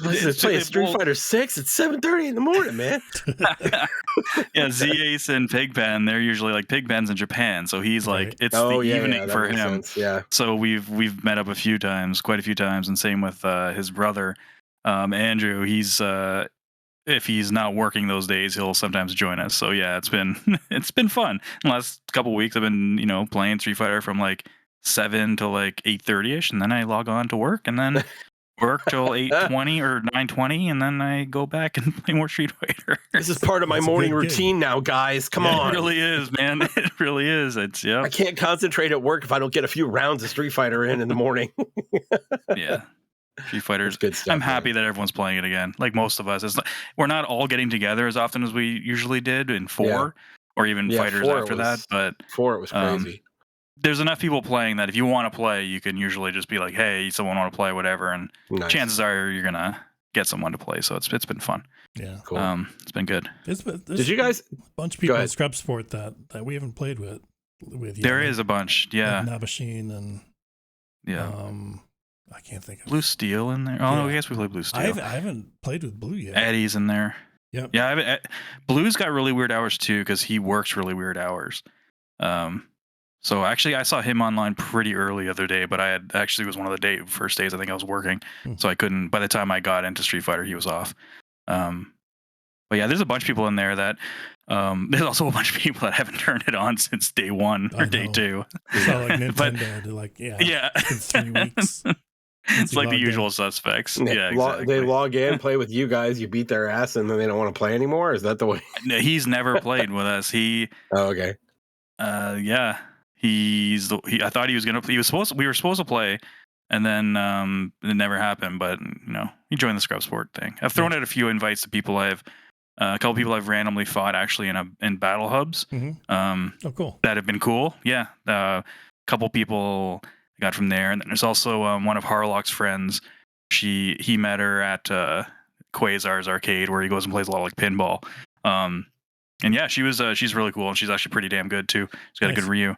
Speaker 3: Let's play Street Fighter 6 at 7:30 in the morning, man.
Speaker 1: Yeah, Z-Ace and Pigpen, they're usually like Pigpen's in Japan, so he's like,
Speaker 4: Right.
Speaker 1: it's the evening
Speaker 3: that
Speaker 1: for
Speaker 3: makes
Speaker 1: him.
Speaker 3: sense, yeah.
Speaker 1: So we've met up quite a few times, and same with his brother, Andrew. He's if he's not working those days, he'll sometimes join us. So yeah, it's been fun. The last couple of weeks, I've been playing Street Fighter from like 7 to like 8:30ish, and then I log on to work, and then work till 8:20 or 9:20, and then I go back and play more Street Fighter.
Speaker 3: This is part of my
Speaker 4: That's a
Speaker 3: morning
Speaker 4: good gig.
Speaker 3: routine now, guys. Come
Speaker 1: It
Speaker 3: on.
Speaker 1: really is, man. It really is. It's
Speaker 3: I can't concentrate at work if I don't get a few rounds of Street Fighter in the morning.
Speaker 1: yeah. Street Fighters.
Speaker 3: That's good stuff.
Speaker 1: I'm happy that everyone's playing it again. Like most of us, we're not all getting together as often as we usually did in 4
Speaker 3: Yeah.
Speaker 1: or even
Speaker 3: Yeah,
Speaker 1: Fighters
Speaker 3: 4
Speaker 1: after
Speaker 3: was-
Speaker 1: that. But
Speaker 3: 4, it was crazy.
Speaker 1: there's enough people playing that if you want to play, you can usually just be like, "Hey, someone want to play?" Whatever, and
Speaker 3: Nice.
Speaker 1: chances are you're gonna get someone to play. So it's been fun.
Speaker 4: Yeah.
Speaker 3: Cool.
Speaker 1: It's been good.
Speaker 4: There's
Speaker 3: Did you guys?
Speaker 4: a bunch of people in
Speaker 3: ahead.
Speaker 4: Scrub Sport that we haven't played with yet.
Speaker 1: There is a bunch. Yeah,
Speaker 4: Like Nabashin and
Speaker 1: yeah.
Speaker 4: I can't think of
Speaker 1: Blue Steel in there. Oh no,
Speaker 4: Yeah.
Speaker 1: I guess we played Blue Steel.
Speaker 4: I haven't played with Blue yet.
Speaker 1: Eddie's in there.
Speaker 4: Yep.
Speaker 1: Yeah, Blue's got really weird hours too because he works really weird hours. So actually, I saw him online pretty early the other day, but it was one of the first days I think I was working, so I couldn't. By the time I got into Street Fighter, he was off. But yeah, there's a bunch of people in there that. There's also a bunch of people that haven't turned it on since day 1 or day 2.
Speaker 4: It's not like
Speaker 1: But-
Speaker 4: Nintendo. They're like,
Speaker 1: Yeah,
Speaker 4: in 3 weeks.
Speaker 1: it's
Speaker 4: you
Speaker 1: like the
Speaker 4: logged in.
Speaker 1: usual suspects.
Speaker 3: They
Speaker 1: Yeah, exactly.
Speaker 3: They log in, play with you guys, you beat their ass, and then they don't want to play anymore? Is that the way?
Speaker 1: No, he's never played with us.
Speaker 3: Oh, okay.
Speaker 1: Yeah, I thought he was gonna. We were supposed to play, and then it never happened. But he joined the Scrub Sport thing. I've thrown out a few invites to people a couple people I've randomly fought actually in battle hubs.
Speaker 4: Oh, cool.
Speaker 1: That have been cool. Yeah, a couple people I got from there, and then there's also one of Harlock's friends. He met her at Quasar's arcade where he goes and plays a lot of like pinball. And yeah, she's really cool, and she's actually pretty damn good too. She's got a good Ryu.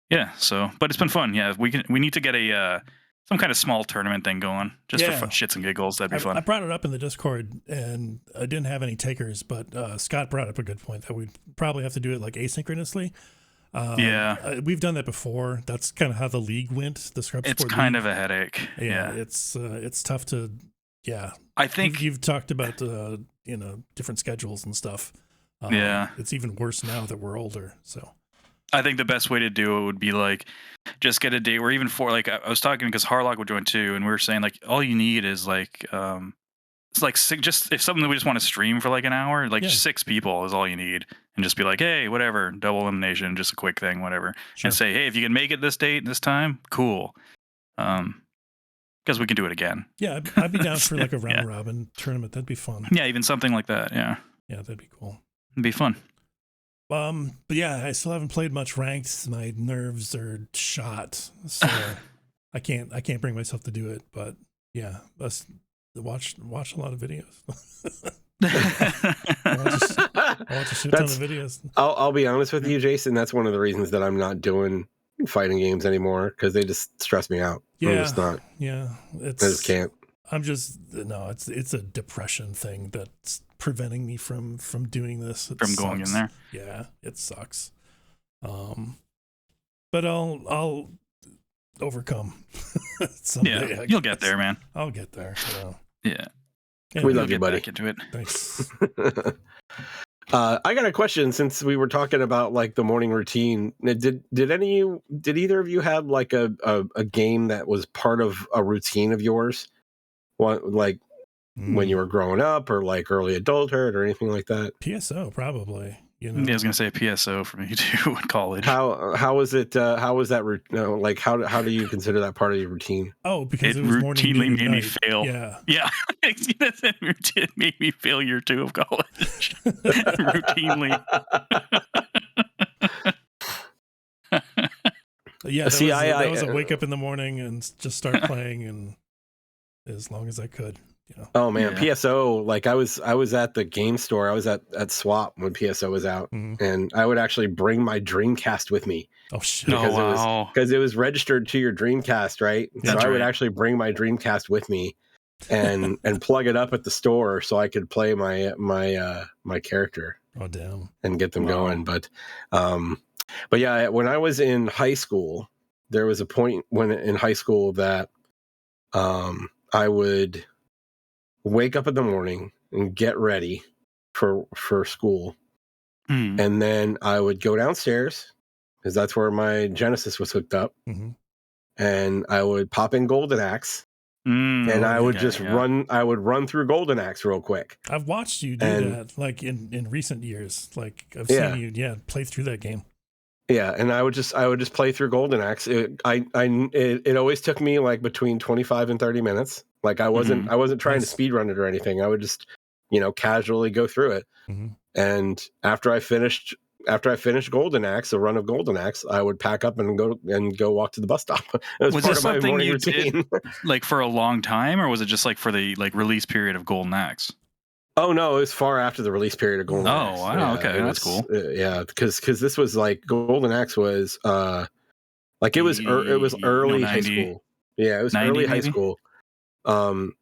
Speaker 1: Yeah, so but it's been fun. Yeah, we need to get a some kind of small tournament thing going just for fun, shits and giggles. That'd be fun.
Speaker 4: I brought it up in the Discord, and I didn't have any takers, but Scott brought up a good point that we'd probably have to do it like asynchronously. We've done that before. That's kind of how the league went. The Scrub
Speaker 1: It's
Speaker 4: Sport
Speaker 1: kind
Speaker 4: league.
Speaker 1: of a headache. Yeah.
Speaker 4: It's tough to. Yeah,
Speaker 1: I think
Speaker 4: you've talked about different schedules and stuff.
Speaker 1: Yeah.
Speaker 4: It's even worse now that we're older. So
Speaker 1: I think the best way to do it would be like just get a date where even for like I was talking because Harlock would join too, and we were saying like all you need is like it's like just if something that we just want to stream for like an hour, like 6 people is all you need, and just be like, hey, whatever, double elimination, just a quick thing, whatever, and say, hey, if you can make it this date this time, cool, because we can do it again.
Speaker 4: Yeah, I'd be down for like a round robin tournament. That'd be fun.
Speaker 1: Yeah, even something like that. Yeah,
Speaker 4: that'd be cool.
Speaker 1: It'd be fun.
Speaker 4: But yeah, I still haven't played much ranked. My nerves are shot, so I can't bring myself to do it. But yeah, let's watch a lot of videos. I watch a shit ton of videos.
Speaker 3: I'll be honest with you, Jason. That's one of the reasons that I'm not doing fighting games anymore, because they just stress me out.
Speaker 4: Yeah,
Speaker 3: I'm just not.
Speaker 4: Yeah,
Speaker 3: I just can't.
Speaker 4: It's a depression thing that's preventing me from doing this.
Speaker 1: From going in there.
Speaker 4: Yeah, it sucks. But I'll overcome someday.
Speaker 1: Yeah, you'll get there, man.
Speaker 4: I'll get there. So.
Speaker 1: Yeah.
Speaker 3: We love you, buddy.
Speaker 1: Back into it.
Speaker 4: Thanks.
Speaker 3: I got a question, since we were talking about like the morning routine. Did either of you have like a game that was part of a routine of yours? What, like when you were growing up, or like early adulthood, or anything like that?
Speaker 4: PSO, probably. You
Speaker 1: Yeah, I
Speaker 4: know,
Speaker 1: was gonna say PSO for me too in college.
Speaker 3: How was it? How was that? Like how do you consider that part of your routine?
Speaker 4: oh, because
Speaker 1: It
Speaker 4: it was morning, noon,
Speaker 1: routinely
Speaker 4: and
Speaker 1: made me
Speaker 4: night.
Speaker 1: fail.
Speaker 4: Yeah.
Speaker 1: Yeah, it made me fail year 2 of college. Routinely.
Speaker 4: Yeah,
Speaker 3: See,
Speaker 4: that was a wake up in the morning and just start playing, and as long as I could, you know.
Speaker 3: Oh man,
Speaker 1: Yeah.
Speaker 3: PSO, like I was at the game store. I was at Swap when PSO was out,
Speaker 4: Mhm.
Speaker 3: and I would actually bring my Dreamcast with me
Speaker 4: Oh shit.
Speaker 1: No.
Speaker 3: because
Speaker 1: wow.
Speaker 3: it was registered to your Dreamcast, right? So
Speaker 1: That's
Speaker 3: I would
Speaker 1: right.
Speaker 3: actually bring my Dreamcast with me and plug it up at the store so I could play my character
Speaker 4: Oh damn.
Speaker 3: and get them
Speaker 1: Wow.
Speaker 3: going. But yeah, when I was in high school, there was a point when in high school that I would wake up in the morning and get ready for school,
Speaker 1: Hmm.
Speaker 3: and then I would go downstairs because that's where my Genesis was hooked up,
Speaker 4: Mhm.
Speaker 3: and I would pop in Golden Axe, and
Speaker 4: Oh,
Speaker 3: I would
Speaker 4: yeah,
Speaker 3: just run. I would run through Golden Axe real quick.
Speaker 4: I've watched you do
Speaker 3: And-
Speaker 4: that, like in recent years. Like I've
Speaker 3: Yeah.
Speaker 4: seen you, play through that game.
Speaker 3: Yeah, and I would just play through Golden Axe. It always took me like between 25 and 30 minutes. Like I wasn't trying
Speaker 4: Nice.
Speaker 3: to speed run it or anything. I would just casually go through it.
Speaker 4: Mhm.
Speaker 3: And after I finished Golden Axe, a run of Golden Axe, I would pack up and go walk to the bus stop. It was
Speaker 1: Was
Speaker 3: part
Speaker 1: this
Speaker 3: of my
Speaker 1: something
Speaker 3: morning
Speaker 1: you
Speaker 3: routine.
Speaker 1: did like for a long time, or was it just like for the release period of Golden Axe?
Speaker 3: Oh no, it was far after the release period of Golden
Speaker 1: Oh,
Speaker 3: Axe.
Speaker 1: wow,
Speaker 3: Yeah,
Speaker 1: okay,
Speaker 3: it
Speaker 1: that's
Speaker 3: was-
Speaker 1: cool.
Speaker 3: Yeah, because this was like Golden Axe was like it was early high
Speaker 1: 90,
Speaker 3: school. Yeah, it was
Speaker 1: 90
Speaker 3: early high
Speaker 1: maybe?
Speaker 3: school.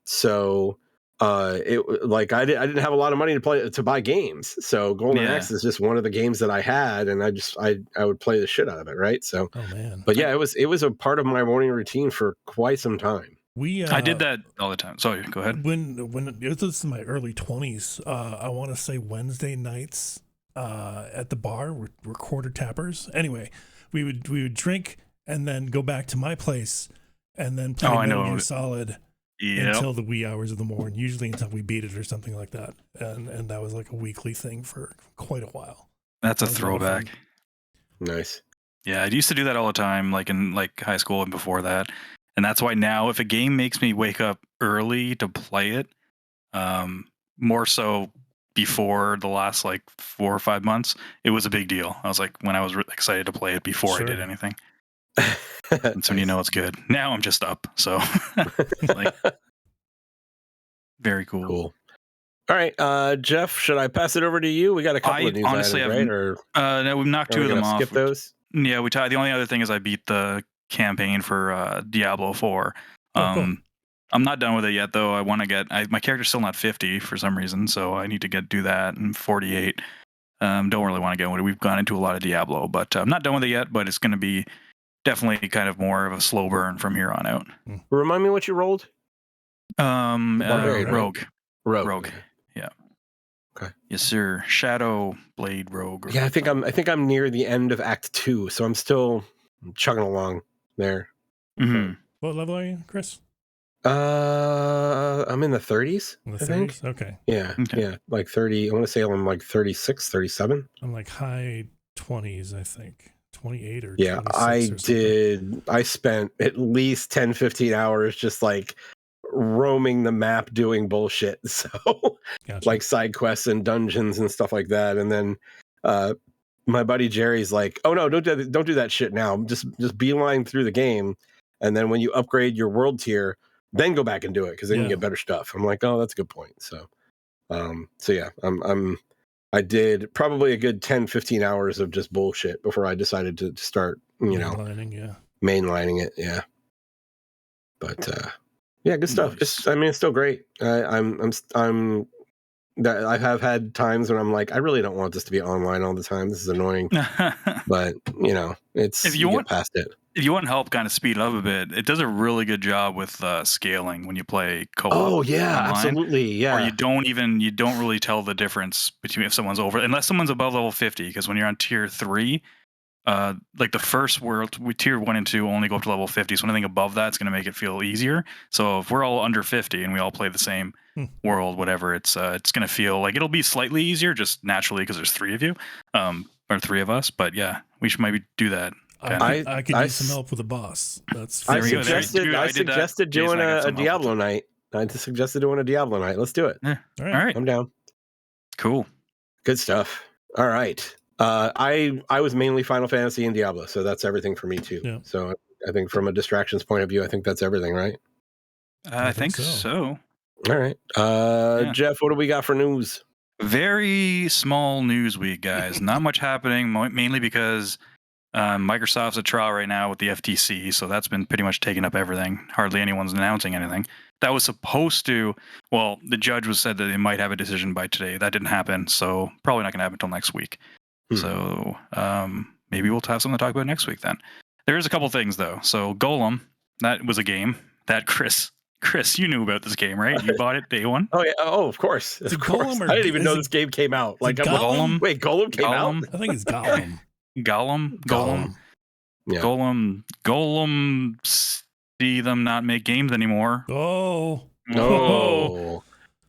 Speaker 3: So it like I didn't have a lot of money to buy games. So Golden
Speaker 1: Yeah.
Speaker 3: Axe is just one of the games that I had, and I would play the shit out of it, right? So
Speaker 4: Oh man.
Speaker 3: but yeah, it was a part of my morning routine for quite some time.
Speaker 1: I did that all the time. Sorry, go ahead.
Speaker 4: When this is my early 20s. I want to say Wednesday nights at the bar. We're quarter tappers. Anyway, we would drink and then go back to my place and then play
Speaker 1: I
Speaker 4: Metal
Speaker 1: know.
Speaker 4: Gear Solid
Speaker 1: Yeah.
Speaker 4: until the wee hours of the morning, usually until we beat it or something like that. And that was like a weekly thing for quite a while.
Speaker 1: That's a
Speaker 4: That was a lot of
Speaker 1: throwback.
Speaker 4: fun.
Speaker 3: Nice.
Speaker 1: Yeah, I used to do that all the time, like in like high school and before that. And that's why now if a game makes me wake up early to play it, more so before the last like 4 or 5 months, it was a big deal. I was like when I was excited to play it before I did
Speaker 4: Sure.
Speaker 1: anything. That's when you know it's good. Now I'm just up, so like very cool.
Speaker 3: Cool. All right, Geoff, should I pass it over to you? We got a couple
Speaker 1: I
Speaker 3: of news
Speaker 1: honestly
Speaker 3: items, right? Or
Speaker 1: No, we've knocked
Speaker 3: are
Speaker 1: two
Speaker 3: we
Speaker 1: of them
Speaker 3: gonna
Speaker 1: off.
Speaker 3: skip those?
Speaker 1: Yeah, we tied. The only other thing is I beat the campaign for Diablo 4.
Speaker 4: Oh, cool.
Speaker 1: I'm not done with it yet, though. I want to get my character's still not 50 for some reason, so I need to do that. And 48. Don't really want to get into it. We've gone into a lot of Diablo, but I'm not done with it yet. But it's going to be definitely kind of more of a slow burn from here on out.
Speaker 3: Remind me what you rolled.
Speaker 4: Barbarian, right?
Speaker 1: Rogue.
Speaker 3: Rogue.
Speaker 1: Yeah.
Speaker 3: Okay.
Speaker 1: Yes, sir. Shadow Blade Rogue.
Speaker 3: Yeah, I think I'm near the end of Act 2, so I'm still chugging along there.
Speaker 1: hmm
Speaker 4: What level are you, Chris?
Speaker 3: I'm in the 30s.
Speaker 4: In the
Speaker 3: I think.
Speaker 4: 30s? Okay.
Speaker 3: Yeah,
Speaker 1: Okay.
Speaker 3: yeah, like 30. I want to say I'm like 36, 37.
Speaker 4: I'm like high 20s, I think. 28 or
Speaker 3: Yeah,
Speaker 4: 26
Speaker 3: I
Speaker 4: or something.
Speaker 3: did. I spent at least 10, 15 hours just like roaming the map doing bullshit. So
Speaker 4: Gotcha.
Speaker 3: like side quests and dungeons and stuff like that. And then my buddy Jerry's like, "Oh no, don't do that shit now. Just beeline through the game, and then when you upgrade your world tier, then go back and do it because then you
Speaker 4: Yeah.
Speaker 3: get better stuff." I'm like, "Oh, that's a good point." So yeah, I did probably a good 10, 15 hours of just bullshit before I decided to start,
Speaker 4: Mainlining, yeah.
Speaker 3: mainlining it. Yeah, but yeah, good stuff.
Speaker 1: Nice.
Speaker 3: It's still great. I have had times when I'm like, I really don't want this to be online all the time. This is annoying. But it's
Speaker 1: If you
Speaker 3: get
Speaker 1: want-
Speaker 3: past it.
Speaker 1: If you want help kind of speed it up a bit, it does a really good job with scaling when you play co-op.
Speaker 3: Oh yeah,
Speaker 1: online,
Speaker 3: absolutely. Yeah.
Speaker 1: Or you don't really tell the difference between if someone's over, unless someone's above level 50, because when you're on tier 3, like the first world, tier 1 and 2 only go up to level 50, so anything above that's going to make it feel easier. So if we're all under 50 and we all play the same, world, whatever. It's gonna feel like it'll be slightly easier, just naturally because there's 3 of you, or 3 of us. But yeah, we should maybe do that.
Speaker 4: I could use some help with the boss. That's
Speaker 3: I
Speaker 1: There we go, there you
Speaker 3: suggested
Speaker 1: go.
Speaker 3: I
Speaker 1: I did that.
Speaker 3: suggested
Speaker 1: Jason,
Speaker 3: doing
Speaker 1: I got
Speaker 3: a
Speaker 1: some help
Speaker 3: Diablo
Speaker 1: with
Speaker 3: night. I suggested doing a Diablo night. Let's do it.
Speaker 1: Yeah.
Speaker 4: all
Speaker 1: All
Speaker 4: right.
Speaker 1: right,
Speaker 3: I'm down.
Speaker 1: cool.
Speaker 3: Good stuff. All right. I was mainly Final Fantasy and Diablo, so that's everything for me too.
Speaker 4: Yeah.
Speaker 3: So I think from a distractions point of view, I think that's everything, right?
Speaker 1: I think so.
Speaker 3: All right.
Speaker 1: Yeah.
Speaker 3: Geoff, what do we got for news?
Speaker 1: Very small news week, guys. Not much happening, mainly because Microsoft's at trial right now with the FTC, so that's been pretty much taking up everything. Hardly anyone's announcing anything. That was supposed to, well, the judge was said that they might have a decision by today. That didn't happen, so probably not going to happen until next week. So maybe we'll have something to talk about next week then. There's a couple things, though. So Golem, that was a game that Chris, you knew about this game, right? You bought it day one?
Speaker 3: Oh yeah. Oh, of course.
Speaker 4: Is
Speaker 3: Of
Speaker 4: it
Speaker 3: course.
Speaker 4: Golem or
Speaker 3: I didn't even
Speaker 4: is
Speaker 3: know
Speaker 4: it-
Speaker 3: this game came out. Like, I'm
Speaker 4: Golem?
Speaker 3: wait, Golem came out?
Speaker 4: I think it's Gollum.
Speaker 3: Yeah.
Speaker 1: Golem, see them not make games anymore.
Speaker 4: Oh.
Speaker 3: Oh.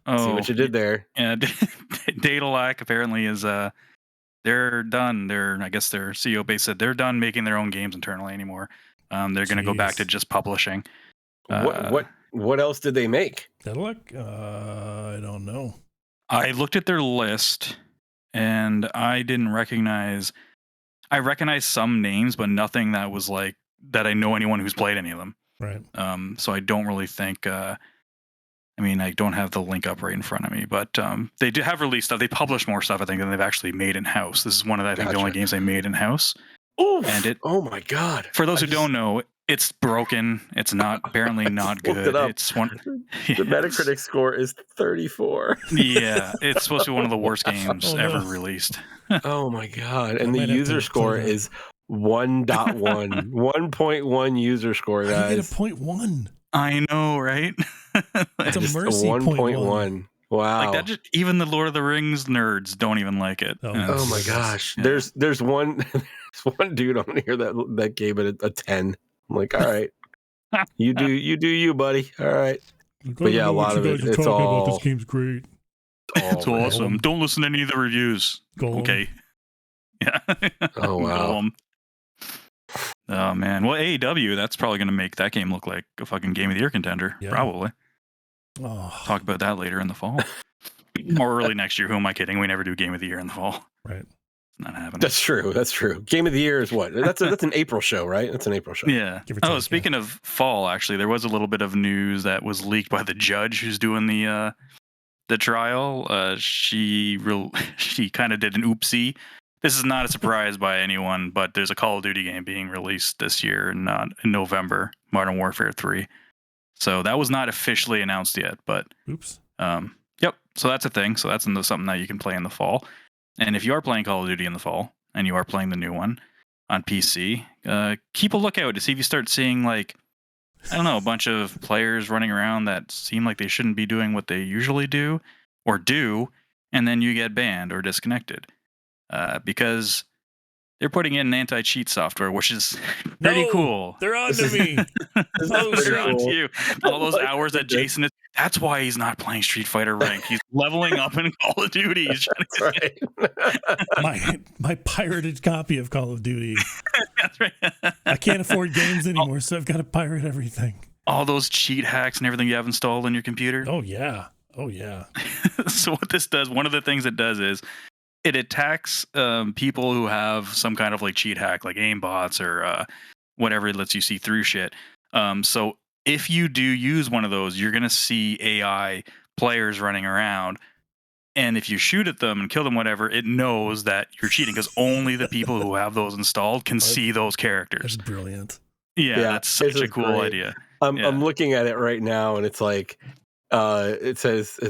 Speaker 3: See what you did there.
Speaker 1: And Datalac apparently is they're done. I guess their CEO base said they're done making their own games internally anymore. They're going to go back to just publishing.
Speaker 3: What else did they make?
Speaker 4: Cadillac? I don't know.
Speaker 1: I looked at their list and I didn't recognize. I recognized some names, but nothing that was like that I know anyone who's played any of them.
Speaker 4: Right.
Speaker 1: So I don't really think. I mean, I don't have the link up right in front of me, but they do have released stuff. They publish more stuff, I think, than they've actually made in house. This is one of the, I think the only games they made in house.
Speaker 3: Oh my god!
Speaker 1: For those who don't know, it's broken. It's not apparently not good. It's one.
Speaker 3: The Metacritic score is 34.
Speaker 1: Yeah, it's supposed to be one of the worst games ever released.
Speaker 3: Oh my god! And the user score is 1.1, 1.1 user score, guys.
Speaker 4: I get a 0.1.
Speaker 1: I know, right?
Speaker 4: It's a mercy
Speaker 3: 1.1. Wow!
Speaker 1: Like that, even the Lord of the Rings nerds don't even like it.
Speaker 3: Oh my gosh!
Speaker 1: Yeah.
Speaker 3: There's one dude on here that gave it a 10. I'm like, all right, you do you, buddy. All right, but yeah, a lot of it's all.
Speaker 4: About this game's great.
Speaker 1: It's awesome. Don't listen to any of the reviews.
Speaker 4: Golem.
Speaker 1: Okay. Yeah.
Speaker 3: Oh wow.
Speaker 1: Golem. Oh man. Well, AEW, that's probably going to make that game look like a fucking Game of the Year contender.
Speaker 4: Yeah.
Speaker 1: Probably.
Speaker 4: Oh.
Speaker 1: Talk about that later in the fall. Or early next year. Who am I kidding? We never do Game of the Year in the fall.
Speaker 4: Right.
Speaker 1: It's not happening.
Speaker 3: That's true. Game of the Year is what? That's an April show, right? That's an April show.
Speaker 1: Yeah. Oh, speaking of fall, actually, there was a little bit of news that was leaked by the judge who's doing the trial. She kind of did an oopsie. This is not a surprise by anyone, but there's a Call of Duty game being released this year, in November, Modern Warfare 3. So that was not officially announced yet, but
Speaker 4: oops.
Speaker 1: Yep. So that's a thing. So that's something that you can play in the fall. And if you are playing Call of Duty in the fall and you are playing the new one on PC, keep a lookout to see if you start seeing a bunch of players running around that seem like they shouldn't be doing what they usually do, and then you get banned or disconnected. Because they're putting in anti-cheat software, which is pretty cool.
Speaker 4: They're on to me.
Speaker 1: They're on to you. All those hours that Jason is. That's why he's not playing Street Fighter Rank. He's leveling up in Call of Duty. He's trying
Speaker 3: Right.
Speaker 4: my pirated copy of Call of Duty.
Speaker 1: That's right.
Speaker 4: I can't afford games anymore, so I've got to pirate everything.
Speaker 1: All those cheat hacks and everything you have installed on your computer.
Speaker 4: Oh yeah.
Speaker 1: So what this does, one of the things it does is it attacks people who have some kind of cheat hack, like aimbots or whatever lets you see through shit. So if you do use one of those, you're going to see AI players running around. And if you shoot at them and kill them, whatever, it knows that you're cheating because only the people who have those installed can see those characters.
Speaker 4: That's brilliant.
Speaker 1: Yeah, that's such a cool idea.
Speaker 3: I'm looking at it right now, and it's like it says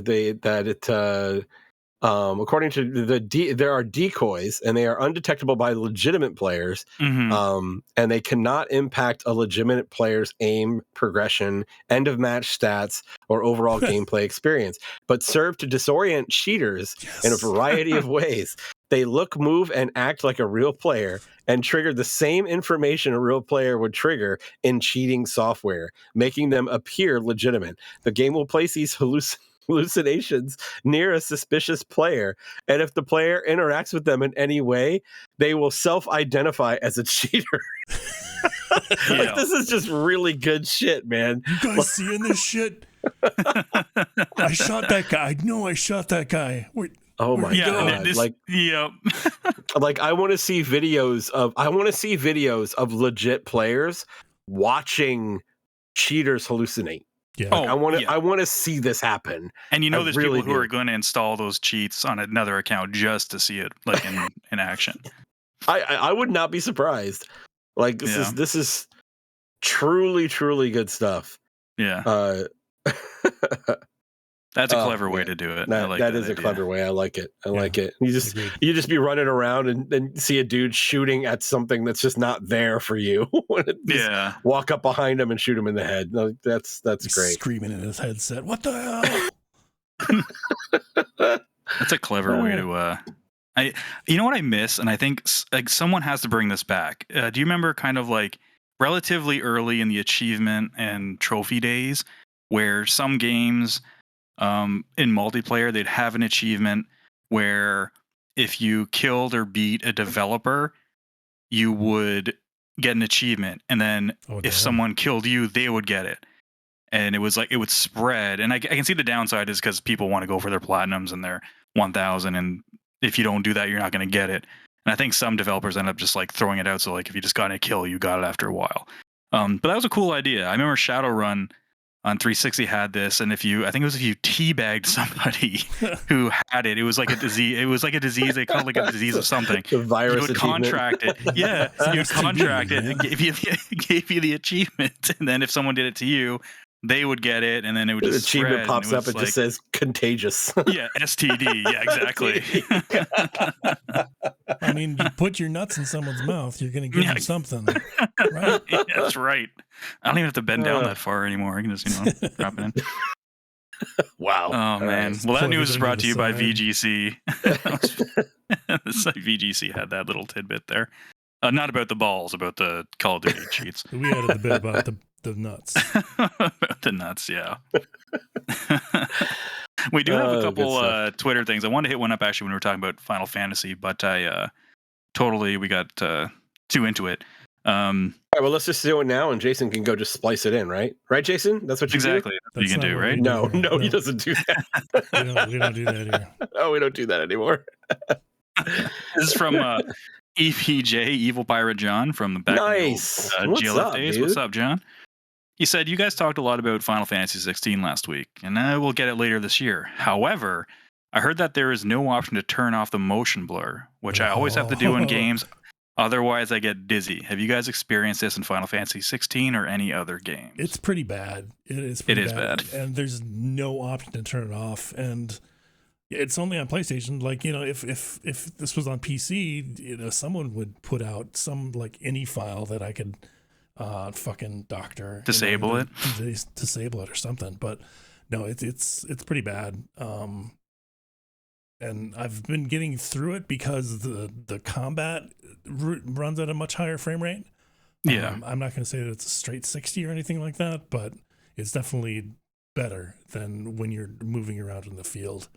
Speaker 3: according to there are decoys, and they are undetectable by legitimate players, and they cannot impact a legitimate player's aim, progression, end of match stats, or overall gameplay experience, but serve to disorient cheaters in a variety of ways. They look, move, and act like a real player and trigger the same information a real player would trigger in cheating software, making them appear legitimate. The game will place these hallucinations near a suspicious player, and if the player interacts with them in any way, they will self-identify as a cheater. Like, this is just really good shit, man.
Speaker 4: You guys seeing this shit? I shot that guy. I know I shot that guy.
Speaker 3: Oh my god! Like I want to see videos of legit players watching cheaters hallucinate.
Speaker 4: Yeah.
Speaker 3: I want to see this happen.
Speaker 1: And
Speaker 3: I
Speaker 1: there's
Speaker 3: really
Speaker 1: people who
Speaker 3: do.
Speaker 1: are going to install those cheats on another account just to see it like in action.
Speaker 3: I would not be surprised. Like this is truly good stuff.
Speaker 1: Yeah. That's a clever way to do it.
Speaker 3: That is a clever way. I like it. I like it. You just be running around and then see a dude shooting at something that's just not there for you. Walk up behind him and shoot him in the head. No, that's great.
Speaker 4: Screaming in his headset. What the hell?
Speaker 1: That's a clever way to. You know what I miss, and I think like someone has to bring this back. Do you remember kind of like relatively early in the achievement and trophy days, where some games in multiplayer they'd have an achievement where if you killed or beat a developer, you would get an achievement, and then if someone killed you, they would get it. And it was like it would spread, and I can see the downside is because people want to go for their platinums and their 1000, and if you don't do that, you're not going to get it. And I think some developers end up just like throwing it out. So like if you just got a kill, you got it after a while. But that was a cool idea. I remember Shadowrun on 360 had this, and if you teabagged somebody who had it, it was like a disease. It was like a disease. They called it like a disease of something.
Speaker 3: The virus.
Speaker 1: You would contract it. Yeah, you would contract it. And gave you the achievement, and then if someone did it to you, they would get it, and then it would just
Speaker 3: the achievement
Speaker 1: spread,
Speaker 3: pops up. It just says contagious.
Speaker 1: Yeah, STD. Yeah, exactly.
Speaker 4: I mean, you put your nuts in someone's mouth, you're going to give them something, right?
Speaker 1: Yeah, that's right. I don't even have to bend down that far anymore. I can just drop it in.
Speaker 3: Wow.
Speaker 1: Oh man. Well, that news is brought to you by VGC. VGC had that little tidbit there. Not about the balls, about the Call of Duty cheats.
Speaker 4: We added the bit about the nuts.
Speaker 1: About the nuts, yeah. We do have a couple Twitter things. I wanted to hit one up actually when we were talking about Final Fantasy, but we got too into it.
Speaker 3: All right, well, let's just do it now, and Jason can go just splice it in, right? Right, Jason? That's what you
Speaker 1: exactly.
Speaker 3: do?
Speaker 1: That's what you can do, right?
Speaker 3: No, he doesn't do that.
Speaker 4: we don't do that here.
Speaker 3: Oh, we don't do that anymore.
Speaker 1: This is from EPJ, Evil Pirate John, from the back
Speaker 3: nice.
Speaker 1: of the GLF days. Dude? What's up, John? He said, you guys talked a lot about Final Fantasy XVI last week, and we'll get it later this year. However, I heard that there is no option to turn off the motion blur, which I always have to do in games. Otherwise, I get dizzy. Have you guys experienced this in Final Fantasy XVI or any other game?
Speaker 4: It's pretty bad. It is bad. And there's no option to turn it off. And it's only on PlayStation. Like, if this was on PC, someone would put out some like any file that I could fucking doctor,
Speaker 1: disable it,
Speaker 4: disable it or something. But no, it's pretty bad. And I've been getting through it because the combat runs at a much higher frame rate.
Speaker 1: Yeah,
Speaker 4: I'm not going to say that it's a straight 60 or anything like that, but it's definitely better than when you're moving around in the field.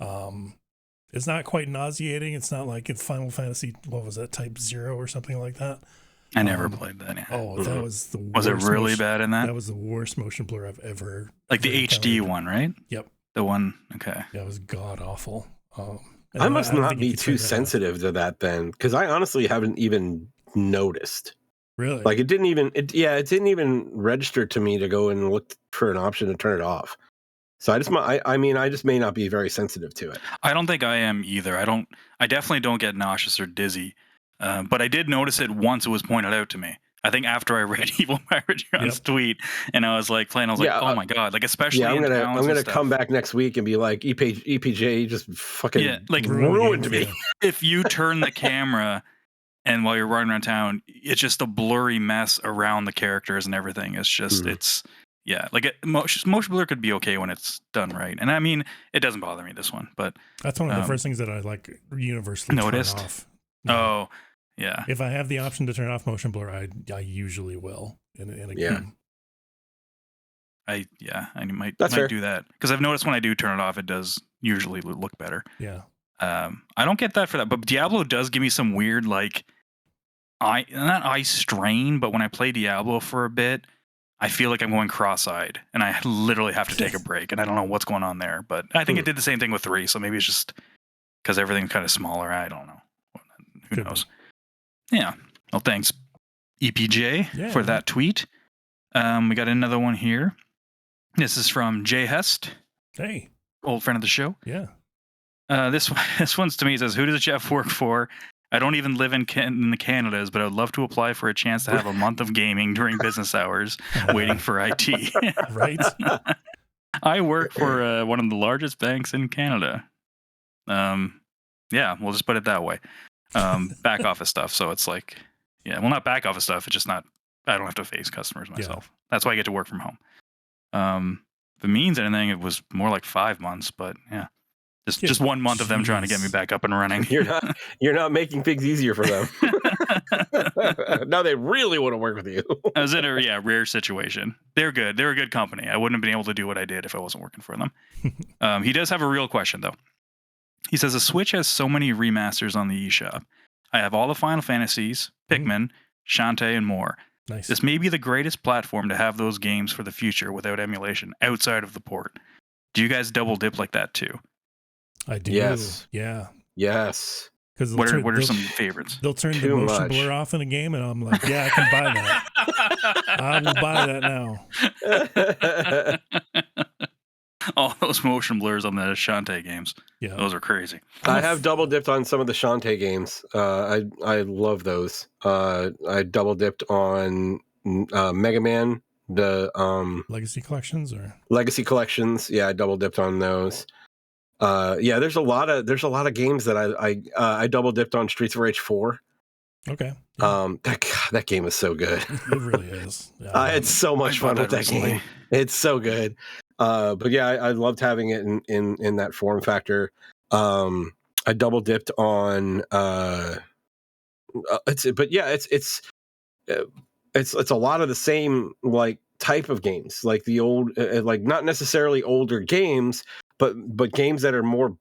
Speaker 4: It's not quite nauseating. It's not like it's Final Fantasy, what was that, Type 0 or something like that.
Speaker 1: I never played that. Yeah.
Speaker 4: Oh, that was the worst.
Speaker 1: Was it really bad in that?
Speaker 4: That was the worst motion blur I've ever.
Speaker 1: Like the HD one, right?
Speaker 4: Yep.
Speaker 1: The one, okay.
Speaker 4: Yeah, it was god awful.
Speaker 3: I must not be too sensitive to that then, because I honestly haven't even noticed.
Speaker 4: Really?
Speaker 3: Like it didn't even register to me to go and look for an option to turn it off. So I just may not be very sensitive to it.
Speaker 1: I don't think I am either. I definitely don't get nauseous or dizzy. But I did notice it once it was pointed out to me. I think after I read Evil Pirate John's tweet, and I was like playing, I was like, oh my god, like especially
Speaker 3: I'm gonna come back next week and be like, EPJ just fucking ruined me.
Speaker 1: If you turn the camera and while you're running around town, it's just a blurry mess around the characters and everything. It's just motion blur could be okay when it's done right, and I mean it doesn't bother me this one, but
Speaker 4: that's one of the first things that I like universally
Speaker 1: noticed.
Speaker 4: Turn off.
Speaker 1: Oh. Yeah.
Speaker 4: If I have the option to turn off motion blur, I usually will in a game.
Speaker 1: I might
Speaker 3: That's fair.
Speaker 1: do that, because I've noticed when I do turn it off, it does usually look better.
Speaker 4: Yeah.
Speaker 1: I don't get that for that, but Diablo does give me some weird, like, not eye strain, but when I play Diablo for a bit, I feel like I'm going cross-eyed, and I literally have to take a break, and I don't know what's going on there. But I think it did the same thing with 3, so maybe it's just because everything's kind of smaller. I don't know. Who knows? Yeah. Well, thanks, EPJ, for that tweet. We got another one here. This is from Jay Hest.
Speaker 4: Hey.
Speaker 1: Old friend of the show.
Speaker 4: Yeah.
Speaker 1: This one's to me. It says, "Who does Geoff work for? I don't even live in the Canadas, but I would love to apply for a chance to have a month of gaming during business hours, waiting for IT."
Speaker 4: Right.
Speaker 1: I work for one of the largest banks in Canada. Yeah, we'll just put it that way. Back office stuff. So it's like, yeah, well, not back office stuff. It's just not. I don't have to face customers myself. That's why I get to work from home. If it means anything, it was more like 5 months, but yeah. Just 1 month of them trying to get me back up and running.
Speaker 3: You're not making things easier for them. Now they really want to work with you.
Speaker 1: I was in a rare situation. They're good. They're a good company. I wouldn't have been able to do what I did if I wasn't working for them. He does have a real question though. He says, "The Switch has so many remasters on the eShop. I have all the Final Fantasies, Pikmin, Shantae, and more.
Speaker 4: Nice.
Speaker 1: This may be the greatest platform to have those games for the future without emulation outside of the port. Do you guys double dip like that too?"
Speaker 4: I do.
Speaker 3: Yes.
Speaker 4: Yeah.
Speaker 3: Yes.
Speaker 4: Because
Speaker 1: what are some favorites?
Speaker 4: They'll turn the motion blur off in a game, and I'm like, yeah, I can buy that. I will buy that now.
Speaker 1: All those motion blurs on the Shantae games. Yeah, those are crazy.
Speaker 3: I have double dipped on some of the Shantae games. I love those. I double dipped on Mega Man, the
Speaker 4: Legacy Collections or
Speaker 3: Legacy Collections. Yeah, I double dipped on those. There's a lot of games that I double dipped on. Streets of Rage 4.
Speaker 4: Okay. Yeah.
Speaker 3: That game is so good.
Speaker 4: It really is. Yeah,
Speaker 3: it's so much fun with that game. It's so good. But yeah, I loved having it in that form factor. I double dipped on it's a lot of the same like type of games, like the old like not necessarily older games, but games that are more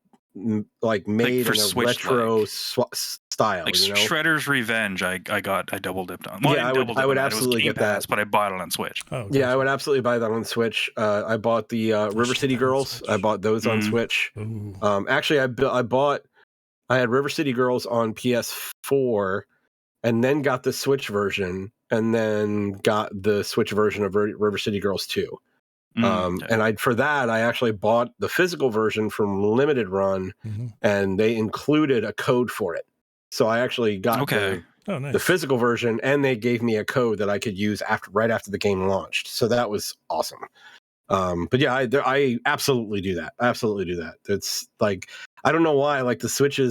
Speaker 3: like made
Speaker 1: like
Speaker 3: in a
Speaker 1: Switch,
Speaker 3: retro style,
Speaker 1: like
Speaker 3: you know?
Speaker 1: Shredder's Revenge. I double dipped on. Well,
Speaker 3: yeah, I would absolutely get that,
Speaker 1: but I bought it on Switch.
Speaker 4: Oh, okay.
Speaker 3: Yeah, I would absolutely buy that on Switch. I bought the River City Girls. I bought those on Switch. Actually, I had River City Girls on PS4, and then got the Switch version, and then got the Switch version of River City Girls 2. And for that I actually bought the physical version from Limited Run, and they included a code for it. So I actually got the physical version, and they gave me a code that I could use right after the game launched. So that was awesome. But yeah, I absolutely do that. I absolutely do that. It's like, I don't know why, like the Switch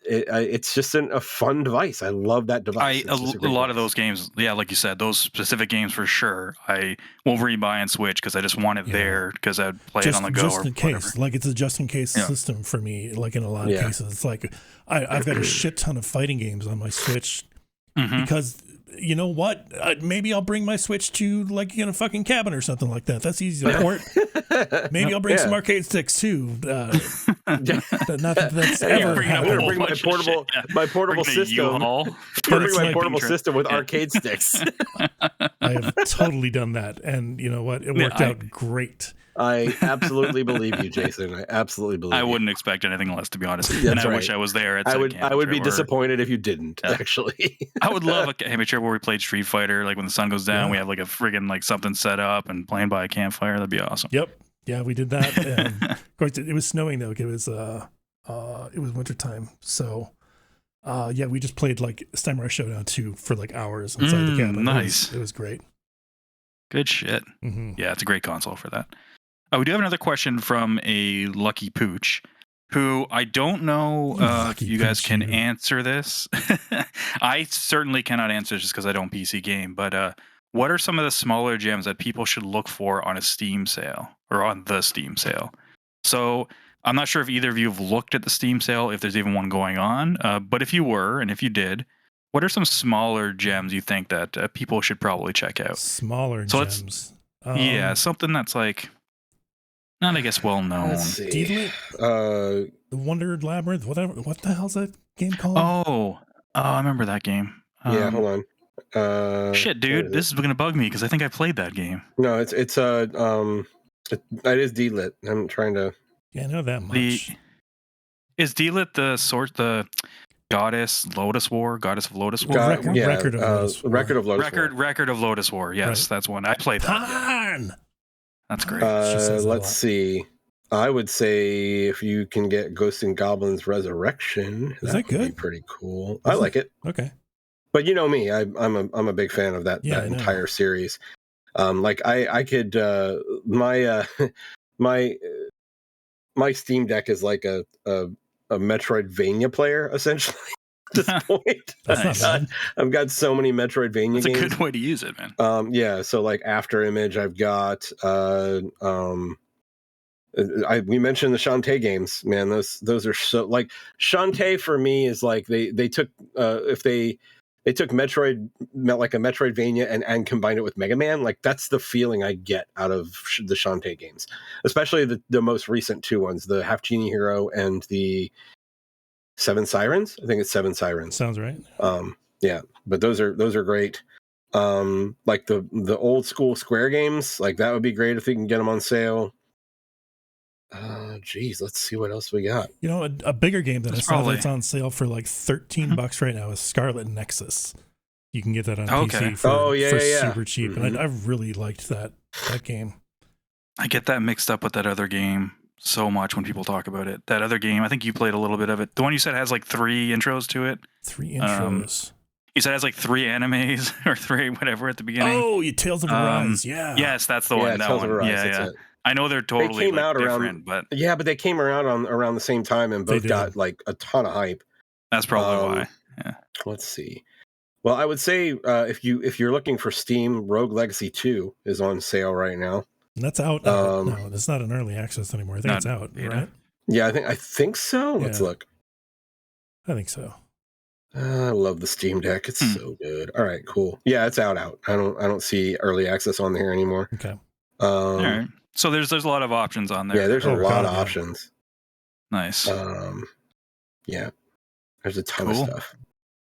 Speaker 3: it's just a fun device. I love that device.
Speaker 1: A lot of those games, yeah, like you said, those specific games for sure, I will rebuy and Switch because I just want it there because I'd play it on the go.
Speaker 4: Just in case,
Speaker 1: whatever.
Speaker 4: like it's a just in case system for me. Like in a lot of cases, it's like I've got a shit ton of fighting games on my Switch because. You know what? Maybe I'll bring my Switch to like in a fucking cabin or something like that. That's easy to port. Maybe I'll bring some arcade sticks too. Not that that's ever happened.
Speaker 3: I'm gonna bring my portable system. Bring my portable system with arcade sticks.
Speaker 4: I have totally done that, and you know what? It worked out great.
Speaker 3: I absolutely believe you, Jason. I absolutely believe you.
Speaker 1: I wouldn't expect anything less, to be honest. And I wish I was there.
Speaker 3: I would be disappointed if you didn't, actually.
Speaker 1: I would love a trip where we played Street Fighter, like when the sun goes down, we have like a friggin' like something set up and playing by a campfire. That'd be awesome.
Speaker 4: Yep. Yeah, we did that. Of course, it was snowing though. It was wintertime. So we just played like Samurai Showdown 2 for like hours inside the cabin.
Speaker 1: Nice.
Speaker 4: It was great. Good
Speaker 1: shit. Yeah, it's a great console for that. We do have another question from a Lucky Pooch, who I don't know if you guys can answer this. I certainly cannot answer just because I don't PC game, but what are some of the smaller gems that people should look for on a Steam sale or on the Steam sale? So I'm not sure if either of you have looked at the Steam sale, if there's even one going on, but if you were, and if you did, what are some smaller gems you think that people should probably check out?
Speaker 4: Smaller
Speaker 1: So
Speaker 4: gems.
Speaker 1: Yeah, something that's like not, I guess, well known.
Speaker 3: Let's see.
Speaker 4: Deedlit? The Wonder Labyrinth? Whatever. What the hell's that game called?
Speaker 1: Oh, I remember that game.
Speaker 3: Yeah, hold on.
Speaker 1: Shit, dude, this is gonna bug me because I think I played that game.
Speaker 3: No, it is Deedlit. I'm trying to.
Speaker 4: Yeah, I know that much.
Speaker 1: Is Deedlit the goddess of Lotus War?
Speaker 4: Record of Lotus War.
Speaker 3: Record of Lotus War.
Speaker 1: Yes,
Speaker 4: Right.
Speaker 1: that's one. I played that. Yeah. That's great.
Speaker 3: Let's see. I would say if you can get Ghosts and Goblins Resurrection,
Speaker 4: Is that
Speaker 3: would
Speaker 4: good?
Speaker 3: be pretty cool. I like it.
Speaker 4: Okay.
Speaker 3: But you know me, I'm a big fan of that entire series. Like I could my Steam Deck is like a Metroidvania player essentially. At this point,
Speaker 4: That's not bad.
Speaker 3: I've got so many Metroidvania
Speaker 1: That's
Speaker 3: games.
Speaker 1: a good way to use it, man.
Speaker 3: Yeah. So like After Image, I've got we mentioned the Shantae games, man. Those are so like Shantae for me is like they took if they took Metroid, like a Metroidvania, and combined it with Mega Man. Like that's the feeling I get out of the Shantae games, especially the most recent two ones, the Half Genie Hero and the Seven Sirens. I think it's Seven Sirens.
Speaker 4: Sounds right.
Speaker 3: Yeah, but those are great. Like the old school Square games, like that would be great if we can get them on sale. Geez, let's see what else we got.
Speaker 4: You know, a bigger game that I saw
Speaker 1: probably-
Speaker 4: that's on sale for like $13 right now is Scarlet Nexus. You can get that on PC for super cheap,
Speaker 3: Mm-hmm.
Speaker 4: and I really liked that game.
Speaker 1: I get that mixed up with that other game so much when people talk about it. That other game, I think you played a little bit of it. The one you said has like 3 intros to it.
Speaker 4: 3 intros.
Speaker 1: You said it has like 3 animes or 3 whatever at the beginning.
Speaker 4: Oh, Tales of Arise, yeah.
Speaker 1: Yes, that's the one. That
Speaker 3: Tales of
Speaker 1: one.
Speaker 3: Arise,
Speaker 1: Yeah,
Speaker 3: that's
Speaker 1: yeah.
Speaker 3: it.
Speaker 1: I know they're totally
Speaker 3: came
Speaker 1: like,
Speaker 3: out around-
Speaker 1: different, but
Speaker 3: Yeah, but they came around the same time and both
Speaker 4: did.
Speaker 3: got like a ton of hype.
Speaker 1: that's probably why. Yeah.
Speaker 3: Let's see. Well, I would say if you're looking for Steam, Rogue Legacy 2 is on sale right now.
Speaker 4: And that's out. No, it's not in early access anymore. I think it's out, right?
Speaker 3: Yeah, I think so. Let's
Speaker 4: Yeah.
Speaker 3: look.
Speaker 4: I think so.
Speaker 3: I love the Steam Deck. It's so good. All right, cool. Yeah, it's out. I don't see early access on there anymore.
Speaker 4: Okay.
Speaker 1: All right. So there's a lot of options on there.
Speaker 3: Yeah, there's a
Speaker 4: Oh,
Speaker 3: lot
Speaker 4: God,
Speaker 3: of
Speaker 4: yeah.
Speaker 3: options.
Speaker 1: Nice.
Speaker 3: Yeah, there's a ton
Speaker 1: Cool.
Speaker 3: of stuff.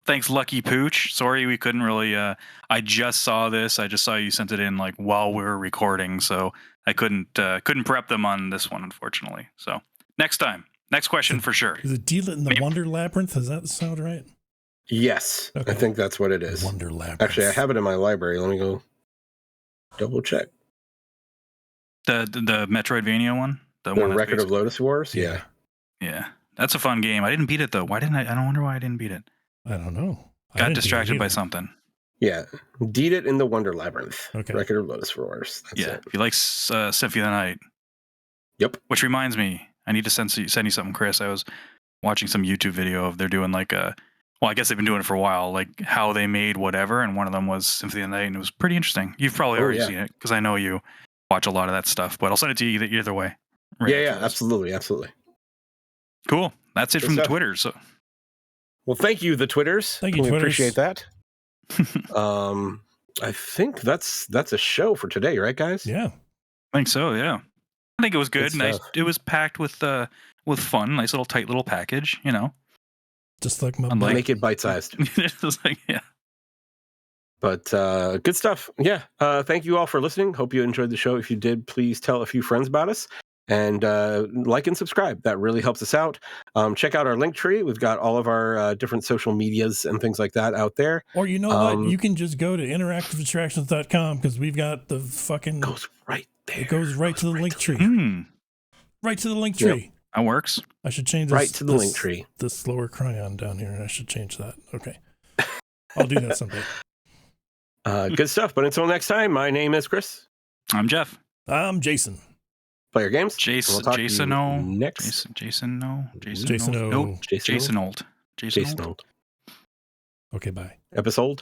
Speaker 1: Thanks, Lucky Pooch. Sorry we couldn't really. I just saw this. I just saw you sent it in like while we were recording, so I couldn't prep them on this one, unfortunately. So next time, next question for sure.
Speaker 4: Is it Deedlit in the Wonder Labyrinth? Does that sound right?
Speaker 3: Yes,
Speaker 4: Okay.
Speaker 3: I think that's what it is.
Speaker 4: Wonder Labyrinth.
Speaker 3: Actually, I have it in my library. Let me go double check.
Speaker 1: The Metroidvania one,
Speaker 3: The
Speaker 1: one that's
Speaker 3: Record of Lotus Wars.
Speaker 4: Yeah.
Speaker 1: Yeah, that's a fun game. I didn't beat it though. Why didn't I? I don't wonder why I didn't beat it.
Speaker 4: I don't know. I
Speaker 1: Got
Speaker 4: didn't do
Speaker 1: distracted
Speaker 4: it
Speaker 1: by
Speaker 4: either.
Speaker 1: something.
Speaker 3: Yeah, Deed It in the Wonder Labyrinth.
Speaker 4: Okay.
Speaker 3: Record of Lotus Wars. That's
Speaker 1: Yeah,
Speaker 3: it.
Speaker 1: if you like Symphony of the Night.
Speaker 3: Yep.
Speaker 1: Which reminds me, I need to send you something, Chris. I was watching some YouTube video of they're doing like a. Well, I guess they've been doing it for a while, like how they made whatever, and one of them was Symphony of the Night, and it was pretty interesting. You've probably
Speaker 3: Oh,
Speaker 1: already
Speaker 3: yeah.
Speaker 1: seen it because I know you watch a lot of that stuff. But I'll send it to you either way. right
Speaker 3: Yeah,
Speaker 1: after this.
Speaker 3: absolutely.
Speaker 1: Cool. That's it
Speaker 3: Good
Speaker 1: from the
Speaker 3: stuff.
Speaker 1: Twitter. So
Speaker 3: Well, thank you, the Twitters.
Speaker 4: Thank you,
Speaker 3: We
Speaker 4: Twitters.
Speaker 3: appreciate that. I think that's a show for today, right, guys?
Speaker 4: Yeah.
Speaker 1: I think so. Yeah, I think it was good.
Speaker 3: Good
Speaker 1: Nice.
Speaker 3: stuff.
Speaker 1: It was packed with fun. Nice little tight little package. You know.
Speaker 4: Just like my
Speaker 1: Unlike-
Speaker 3: Make it bite-sized.
Speaker 1: It was like, yeah.
Speaker 3: But good stuff. Yeah. Thank you all for listening. Hope you enjoyed the show. If you did, please tell a few friends about us. And like and subscribe. That really helps us out. Check out our Linktree. We've got all of our different social medias and things like that out there.
Speaker 4: Or you know what? You can just go to interactivedistractions.com because we've got the fucking.
Speaker 3: It goes right there.
Speaker 4: It goes right to the link tree. Right to the link tree.
Speaker 1: That works.
Speaker 4: I should change this.
Speaker 3: Right to the link tree.
Speaker 4: The slower crayon down here. I should change that. Okay. I'll do that someday.
Speaker 3: Good stuff. But until next time, my name is Chris.
Speaker 1: I'm Jeff.
Speaker 4: I'm Jason.
Speaker 3: Play your games.
Speaker 1: Jason.
Speaker 3: We'll talk to you
Speaker 1: Jason. No.
Speaker 3: next.
Speaker 1: Jason. No. Jason.
Speaker 4: Jason
Speaker 1: no.
Speaker 4: O.
Speaker 1: Nope.
Speaker 3: Jason
Speaker 1: Jason Old. Jason
Speaker 3: Jason
Speaker 1: Old.
Speaker 3: Old.
Speaker 4: Okay, bye.
Speaker 3: Episode.